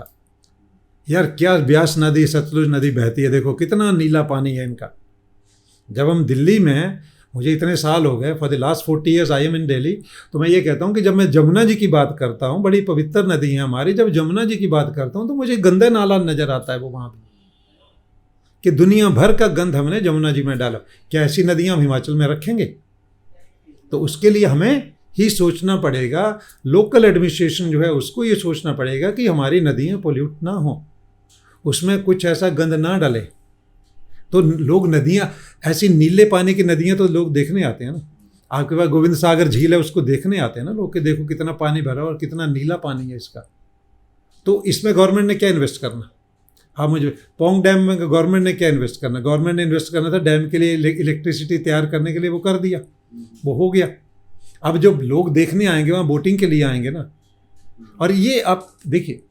यार, क्या ब्यास नदी, सतलुज नदी बहती है, देखो कितना नीला पानी है इनका। जब हम दिल्ली में, मुझे इतने साल हो गए, for the last 40 years I am in Delhi, तो मैं ये कहता हूँ कि जब मैं जमुना जी की बात करता हूँ, बड़ी पवित्र नदी है हमारी, जब जमुना जी की बात करता हूँ तो मुझे गंदा नाला नज़र आता है वो वहाँ पर, कि दुनिया भर का गंद हमने जमुना जी में डाला। क्या ऐसी नदियाँ हम हिमाचल में रखेंगे? तो उसके लिए हमें ही सोचना पड़ेगा, लोकल एडमिनिस्ट्रेशन जो है उसको ये सोचना पड़ेगा कि हमारी नदियाँ पोल्यूट ना हो, उसमें कुछ ऐसा गंद ना डाले। तो लोग नदियाँ, ऐसी नीले पानी की नदियाँ तो लोग देखने आते हैं ना। आपके पास गोविंद सागर झील है, उसको देखने आते हैं ना लोग, कि देखो कितना पानी भरा और कितना नीला पानी है इसका। तो इसमें गवर्नमेंट ने क्या इन्वेस्ट करना? हाँ, मुझे पोंग डैम में गवर्नमेंट ने क्या इन्वेस्ट करना? गवर्नमेंट ने इन्वेस्ट करना था डैम के लिए, इलेक्ट्रिसिटी तैयार करने के लिए, वो कर दिया, वो हो गया। अब जब लोग देखने आएंगे वहाँ बोटिंग के लिए आएंगे ना, और ये आप देखिए,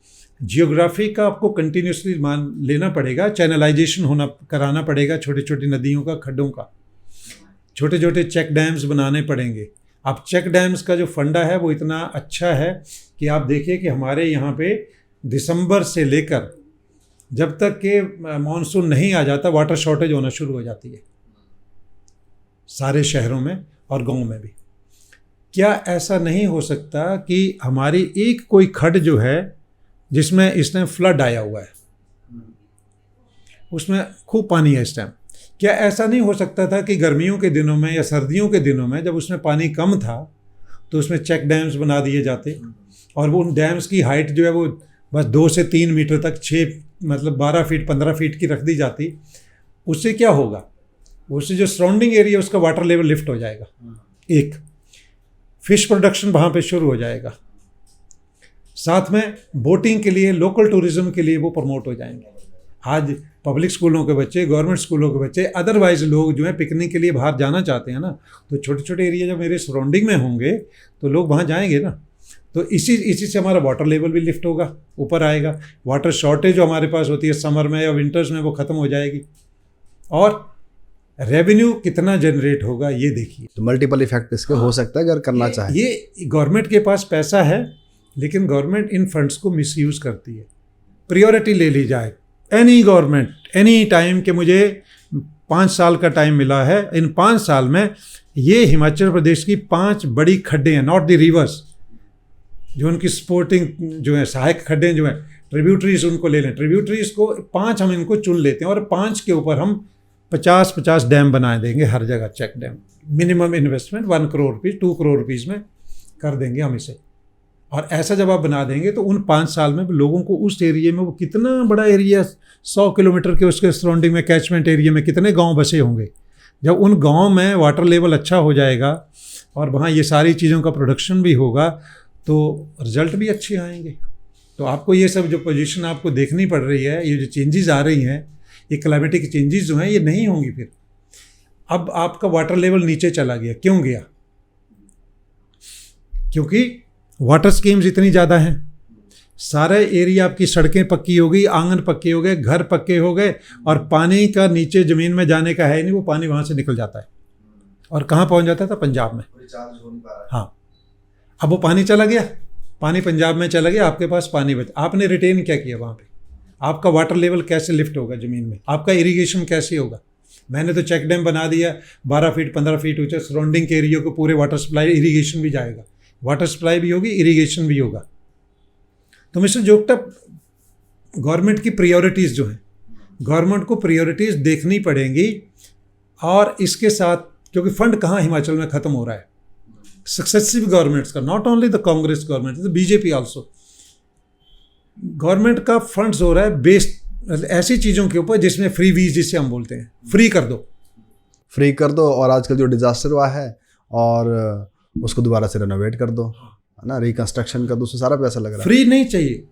जियोग्राफी का आपको कंटिन्यूसली मान लेना पड़ेगा, चैनलाइजेशन कराना पड़ेगा छोटी छोटी नदियों का, खड्डों का, छोटे छोटे चेक डैम्स बनाने पड़ेंगे। अब चेक डैम्स का जो फंडा है वो इतना अच्छा है कि आप देखिए कि हमारे यहाँ पे दिसंबर से लेकर जब तक के मानसून नहीं आ जाता वाटर शॉर्टेज होना शुरू हो जाती है सारे शहरों में और गांव में भी। क्या ऐसा नहीं हो सकता कि हमारी एक कोई खड्ड जो है जिसमें इस टाइम फ्लड आया हुआ है, उसमें खूब पानी है इस टाइम, क्या ऐसा नहीं हो सकता था कि गर्मियों के दिनों में या सर्दियों के दिनों में जब उसमें पानी कम था तो उसमें चेक डैम्स बना दिए जाते और वो उन डैम्स की हाइट जो है वो बस 2 से 3 मीटर तक, 6 मतलब 12 फीट 15 फीट की रख दी जाती। उससे क्या होगा, उससे जो सराउंडिंग एरिया उसका वाटर लेवल लिफ्ट हो जाएगा, एक फिश प्रोडक्शन वहाँ पे शुरू हो जाएगा, साथ में बोटिंग के लिए, लोकल टूरिज्म के लिए वो प्रमोट हो जाएंगे। आज पब्लिक स्कूलों के बच्चे, गवर्नमेंट स्कूलों के बच्चे, अदरवाइज लोग जो है पिकनिक के लिए बाहर जाना चाहते हैं ना, तो छोटे छोटे एरिया जब मेरे सराउंडिंग में होंगे तो लोग वहाँ जाएंगे ना, तो इसी से हमारा वाटर लेवल भी लिफ्ट होगा, ऊपर आएगा। वाटर शॉर्टेज जो हमारे पास होती है समर में या विंटर्स में वो ख़त्म हो जाएगी और रेवेन्यू कितना जनरेट होगा ये देखिए। तो मल्टीपल इफेक्ट इसके हो सकता है अगर करना चाहे। ये गवर्नमेंट के पास पैसा है लेकिन गवर्नमेंट इन फंड्स को मिसयूज़ करती है। प्रायोरिटी ले ली जाए, एनी गवर्नमेंट एनी टाइम के मुझे 5 साल का टाइम मिला है, इन 5 साल में ये हिमाचल प्रदेश की 5 बड़ी खड्डें हैं, नॉट द रिवर्स, जो उनकी स्पोर्टिंग जो है सहायक खड्डें जो हैं, ट्रिब्यूटरीज उनको ले लें, ट्रिब्यूटरीज को 5 हम इनको चुन लेते हैं और 5 के ऊपर हम 50-50 डैम बना देंगे हर जगह, check dam. Minimum investment 1 crore rupees 2 crore rupees में कर देंगे हम इसे। और ऐसा जब आप बना देंगे तो उन 5 साल में लोगों को उस एरिया में, वो कितना बड़ा एरिया, 100 किलोमीटर के उसके सराउंडिंग में, कैचमेंट एरिया में कितने गांव बसे होंगे, जब उन गांव में वाटर लेवल अच्छा हो जाएगा और वहाँ ये सारी चीज़ों का प्रोडक्शन भी होगा तो रिजल्ट भी अच्छे आएंगे। तो आपको ये सब जो पोजीशन आपको देखनी पड़ रही है, ये जो चेंजेस आ रही हैं, ये क्लाइमेटिक चेंजेस जो हैं ये नहीं होंगी फिर। अब आपका वाटर लेवल नीचे चला गया, क्यों गया? क्योंकि वाटर स्कीम्स इतनी ज़्यादा हैं, सारे एरिया आपकी सड़कें पक्की हो गई, आंगन पक्के हो गए, घर पक्के हो गए और पानी का नीचे ज़मीन में जाने का है नहीं, वो पानी वहाँ से निकल जाता है और कहाँ पहुँच जाता था? पंजाब में। हाँ, अब वो पानी चला गया, पानी पंजाब में चला गया, आपके पास पानी बचा, आपने रिटेन क्या किया वहाँ पे? आपका वाटर लेवल कैसे लिफ्ट होगा ज़मीन में? आपका इरिगेशन कैसे होगा? मैंने तो चेक डैम बना दिया 12 फीट 15 फीट ऊंचा, सराउंडिंग के एरिया को पूरे वाटर सप्लाई, इरिगेशन भी जाएगा, वाटर सप्लाई भी होगी, इरिगेशन भी होगा। तो मिस्टर जोगटा, गवर्नमेंट की प्रायोरिटीज़ जो हैं, गवर्नमेंट को प्रायोरिटीज़ देखनी पड़ेंगी। और इसके साथ, क्योंकि फंड कहाँ हिमाचल में ख़त्म हो रहा है, सक्सेसिव गवर्नमेंट्स का, not only the Congress government, the BJP also, government का फंड्स हो रहा है बेस्ड ऐसी चीज़ों के ऊपर जिसमें फ्री वीज, जिसे हम बोलते हैं, फ्री कर दो, फ्री कर दो। और आजकल जो डिजास्टर हुआ है और उसको दोबारा से रेनोवेट कर दो, है ना, रिकंस्ट्रक्शन कर दो, उसमें सारा पैसा लग रहा है। फ्री नहीं चाहिए।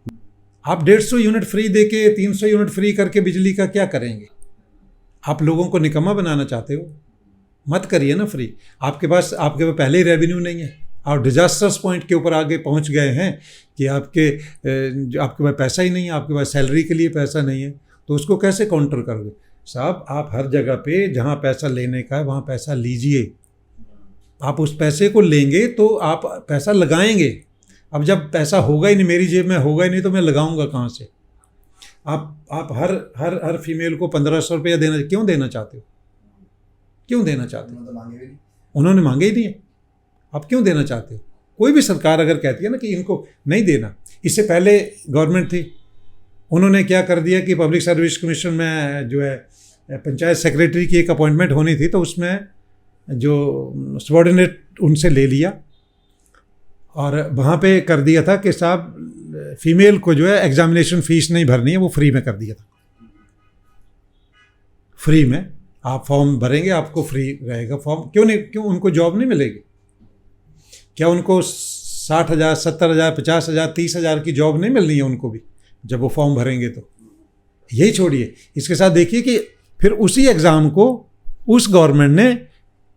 आप 150 यूनिट फ्री देके 300 यूनिट फ्री करके बिजली का क्या करेंगे? आप लोगों को निकम्मा बनाना चाहते हो? मत करिए ना फ्री। आपके पास पहले ही रेवेन्यू नहीं है, आप डिजास्टर्स पॉइंट के ऊपर आगे पहुंच गए हैं कि आपके पास पैसा ही नहीं है, आपके पास सैलरी के लिए पैसा नहीं है, तो उसको कैसे काउंटर करोगे? साहब, आप हर जगह पे जहां पैसा लेने का है वहां पैसा लीजिए। आप उस पैसे को लेंगे तो आप पैसा लगाएंगे। अब जब पैसा होगा ही नहीं, मेरी जेब में होगा ही नहीं, तो मैं लगाऊंगा कहाँ से? आप हर फीमेल को 1500 रुपया क्यों देना चाहते हो? क्यों देना चाहते हो? उन्होंने मांगे ही नहीं है, आप क्यों देना चाहते हो? कोई भी सरकार अगर कहती है ना कि इनको नहीं देना, इससे पहले गवर्नमेंट थी, उन्होंने क्या कर दिया कि पब्लिक सर्विस कमीशन में जो है पंचायत सेक्रेटरी की एक अपॉइंटमेंट होनी थी, तो उसमें जो सबॉर्डिनेट उनसे ले लिया और वहाँ पे कर दिया था कि साहब फीमेल को जो है एग्जामिनेशन फ़ीस नहीं भरनी है, वो फ्री में कर दिया था। फ्री में आप फॉर्म भरेंगे, आपको फ्री रहेगा फॉर्म। क्यों उनको जॉब नहीं मिलेगी? क्या उनको 60,000 70,000 50,000 30,000 की जॉब नहीं मिलनी है उनको भी जब वो फॉर्म भरेंगे? तो यही छोड़िए, इसके साथ देखिए कि फिर उसी एग्ज़ाम को उस गवर्नमेंट ने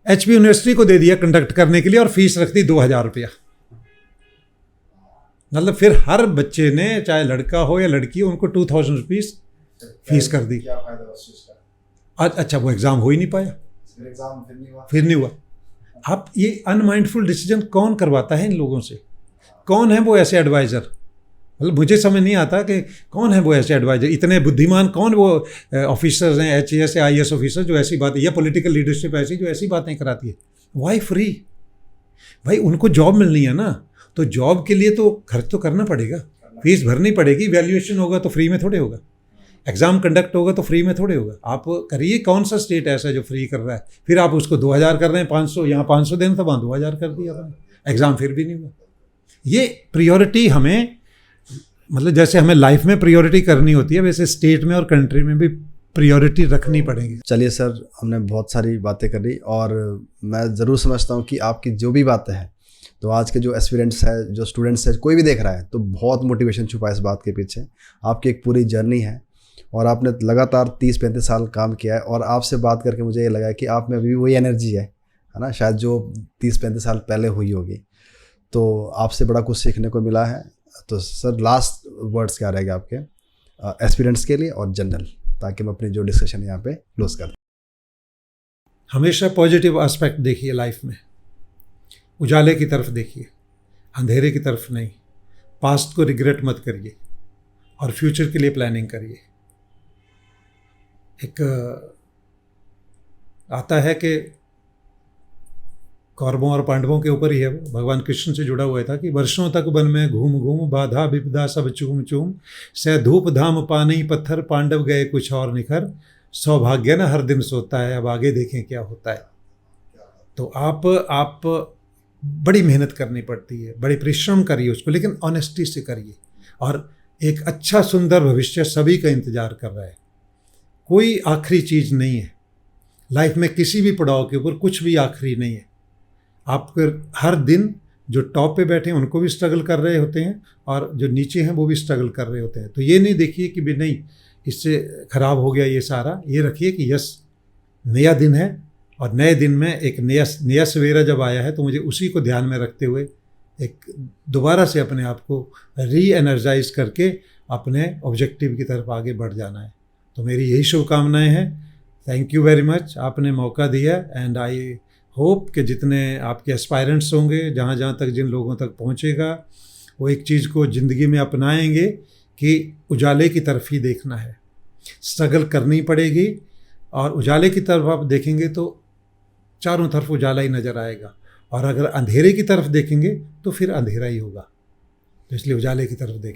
HP यूनिवर्सिटी को दे दिया कंडक्ट करने के लिए और फीस रख दी 2,000 रुपया। मतलब फिर हर बच्चे ने, चाहे लड़का हो या लड़की हो, उनको 2000 रुपीज़ फीस कर दी। क्या फायदा उस चीज़ का? अच्छा, वो एग्ज़ाम हो ही नहीं पाया, फिर एग्जाम फिर नहीं हुआ। फिर नहीं हुआ। अब ये अनमाइंडफुल डिसीजन कौन करवाता है इन लोगों से? कौन है वो ऐसे एडवाइज़र? मतलब मुझे समझ नहीं आता कि कौन है वो ऐसे एडवाइज़र, इतने बुद्धिमान कौन वो ऑफिसर्स हैं, HAS या IAS ऑफिसर जो ऐसी बात, या पॉलिटिकल लीडरशिप ऐसी जो ऐसी बातें कराती है। Why free? भाई उनको जॉब मिलनी है ना, तो जॉब के लिए तो खर्च तो करना पड़ेगा, फीस भरनी पड़ेगी। वैल्यूएशन होगा तो फ्री में थोड़े होगा, एग्ज़ाम कंडक्ट होगा तो फ्री में थोड़े होगा। आप करिए, कौन सा स्टेट ऐसा है जो फ्री कर रहा है? फिर आप उसको 2000 कर रहे हैं, 500, यहाँ 500 देना था, वहाँ 2000 कर दिया आपने, एग्ज़ाम फिर भी नहीं हुआ। ये प्रियोरिटी हमें, मतलब जैसे हमें लाइफ में प्रियोरिटी करनी होती है, वैसे स्टेट में और कंट्री में भी प्रियोरिटी रखनी पड़ेगी। चलिए सर, हमने बहुत सारी बातें कर ली और मैं ज़रूर समझता हूँ कि आपकी जो भी बातें हैं, तो आज के जो एस्पिरेंट्स हैं, जो स्टूडेंट्स हैं, कोई भी देख रहा है तो बहुत मोटिवेशन छुपा है इस बात के पीछे। आपकी एक पूरी जर्नी है और आपने लगातार 30-35 साल काम किया है, और आपसे बात करके मुझे ये लगा कि आप में अभी भी वही एनर्जी है ना, शायद जो 30-35 साल पहले हुई होगी। तो आपसे बड़ा कुछ सीखने को मिला है। तो सर, लास्ट वर्ड्स क्या रहेगा आपके एस्पिरेंट्स के लिए और जनरल, ताकि हम अपनी जो डिस्कशन यहाँ पे क्लोज कर दें। हमेशा पॉजिटिव एस्पेक्ट देखिए लाइफ में, उजाले की तरफ देखिए, अंधेरे की तरफ नहीं। पास्ट को रिग्रेट मत करिए और फ्यूचर के लिए प्लानिंग करिए। एक आता है कि कौरवों और पांडवों के ऊपर ही है, वो भगवान कृष्ण से जुड़ा हुआ था कि वर्षों तक वन में घूम घूम, बाधा विपदा सब चूम चूम, से धूप धाम पानी पत्थर, पांडव गए कुछ और निखर, सौभाग्य न हर दिन सोता है, अब आगे देखें क्या होता है। तो आप बड़ी मेहनत करनी पड़ती है, बड़ी परिश्रम करिए उसको, लेकिन ऑनेस्टी से करिए। और एक अच्छा सुंदर भविष्य सभी का इंतज़ार कर रहा है। कोई आखिरी चीज़ नहीं है लाइफ में, किसी भी पड़ाव के ऊपर कुछ भी आखिरी नहीं है। आप हर दिन जो टॉप पे बैठे हैं उनको भी स्ट्रगल कर रहे होते हैं, और जो नीचे हैं वो भी स्ट्रगल कर रहे होते हैं। तो ये नहीं देखिए कि भी नहीं इससे ख़राब हो गया ये सारा, ये रखिए कि यस, नया दिन है, और नए दिन में एक नया सवेरा जब आया है, तो मुझे उसी को ध्यान में रखते हुए एक दोबारा से अपने आप को री एनर्जाइज करके अपने ऑब्जेक्टिव की तरफ आगे बढ़ जाना है। तो मेरी यही शुभकामनाएं हैं। थैंक यू वेरी मच, आपने मौका दिया, एंड आई होप कि जितने आपके एस्पायरेंट्स होंगे, जहाँ जहाँ तक जिन लोगों तक पहुँचेगा, वो एक चीज़ को ज़िंदगी में अपनाएंगे कि उजाले की तरफ ही देखना है, स्ट्रगल करनी पड़ेगी, और उजाले की तरफ आप देखेंगे तो चारों तरफ उजाला ही नज़र आएगा, और अगर अंधेरे की तरफ देखेंगे तो फिर अंधेरा ही होगा। तो इसलिए उजाले की तरफ देखें।